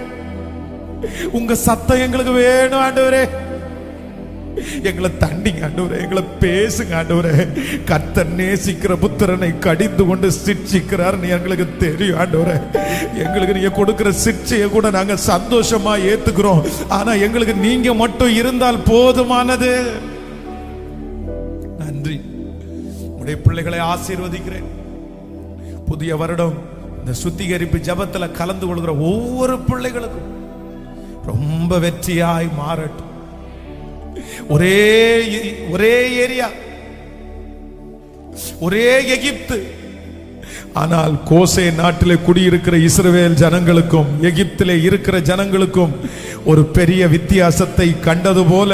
உங்க சத்தம் எங்களுக்கு வேணும் ஆண்டவரே. எங்களை தண்டிங்க ஆண்டவரே, எங்களை பேசுங்க ஆண்டவரே. கர்த்தர் நேசிக்கிற புத்திரனை கடிந்து கொண்டு சிட்சிக்கிறார் எங்களுக்கு தெரியும் ஆண்டவரே. எங்களுக்கு நீங்க கொடுக்கிற சிட்சையை கூட நாங்க சந்தோஷமா ஏத்துக்கிறோம். ஆனா எங்களுக்கு நீங்க மட்டும் இருந்தால் போதுமானது. நன்றி. உடைய பிள்ளைகளை ஆசீர்வதிக்கிறேன். புதிய வருடம் இந்த சுத்திகரிப்பு ஜபத்துல கலந்து கொள்கிற ஒவ்வொரு பிள்ளைகளுக்கும் ரொம்ப வெற்றியாய் மாறட்டும். ஒரே ஏரியா, ஒரே எகிப்து, ஆனால் கோசே நாட்டிலே குடியிருக்கிற இஸ்ரவேல் ஜனங்களுக்கும் எகிப்திலே இருக்கிற ஜனங்களுக்கும் ஒரு பெரிய வித்தியாசத்தை கண்டது போல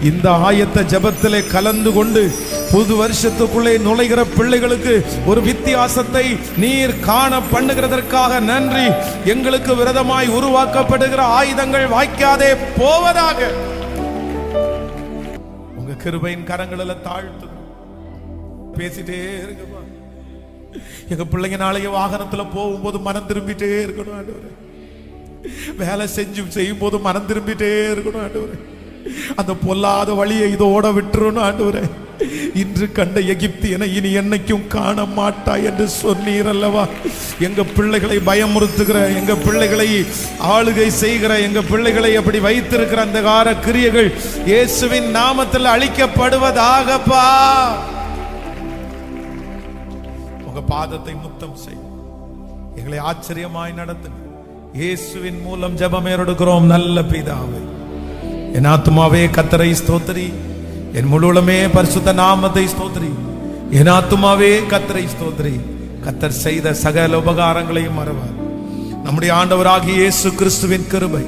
இந்த ஆயத்த ஜபத்திலே கலந்து கொண்டு புது வருஷத்துக்குள்ளே நுழைகிற பிள்ளைகளுக்கு ஒரு வித்தியாசத்தை நீர் காண பண்ணுகிறதற்காக நன்றி. எங்களுக்கு விரதமாய் உருவாக்கப்படுகிற ஆயுதங்கள் வாய்க்காதே போவதாக உங்க கிருபையின் கரங்களில் தாழ்த்து பேசிட்டே இருக்குமா. எங்க பிள்ளைங்க நாளைக்கு வாகனத்துல போகும்போது மனம் திரும்பிட்டே இருக்கணும் ஆண்டவரே. வேலை செய்யும் போது மனம் திரும்பிட்டே இருக்கணும் ஆண்டவரே. அந்த பொல்லாத வழியை இதோட விட்டுறணும் ஆண்டவரே. இன்று கண்ட எகிப்தியனை இனி என்னைக்கும் காண மாட்டாய் என்று சொன்னீர் அல்லவா? எங்க பிள்ளைகளை பயமுறுத்துகிற, எங்க பிள்ளைகளை ஆளுகை செய்கிற, எங்க பிள்ளைகளை அப்படி வைத்திருக்கிற அந்த கார கிரியைகள் இயேசுவின் நாமத்தில் அழிக்கப்படுவதாகப்பா. உங்க பாதத்தை முத்தம் செய், எங்களை ஆச்சரியமாய் நடத்துங்க. இயேசுவின் மூலம் ஜெபம் ஏறெடுக்கிறோம் நல்ல பிதாவே. என் ஆத்துமாவே கர்த்தரை ஸ்தோத்திரி, என் முழுவதுமே பரிசுத்த நாமத்தை ஸ்தோத்திரி. என் ஆத்துமாவே கர்த்தரை ஸ்தோத்திரி, கர்த்தர் செய்த சகல உபகாரங்களையும் மறவார். நம்முடைய ஆண்டவராகிய இயேசு கிறிஸ்துவின் கிருபை,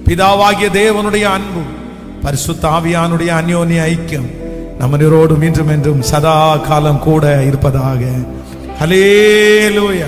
பிதாவாகிய தேவனுடைய அன்பு, பரிசுத்த ஆவியானுடைய அந்யோன்ய ஐக்கியம் நம்மரோடும் இன்றும் என்றும் சதா காலம் கூட இருப்பதாக. ஹல்லேலூயா.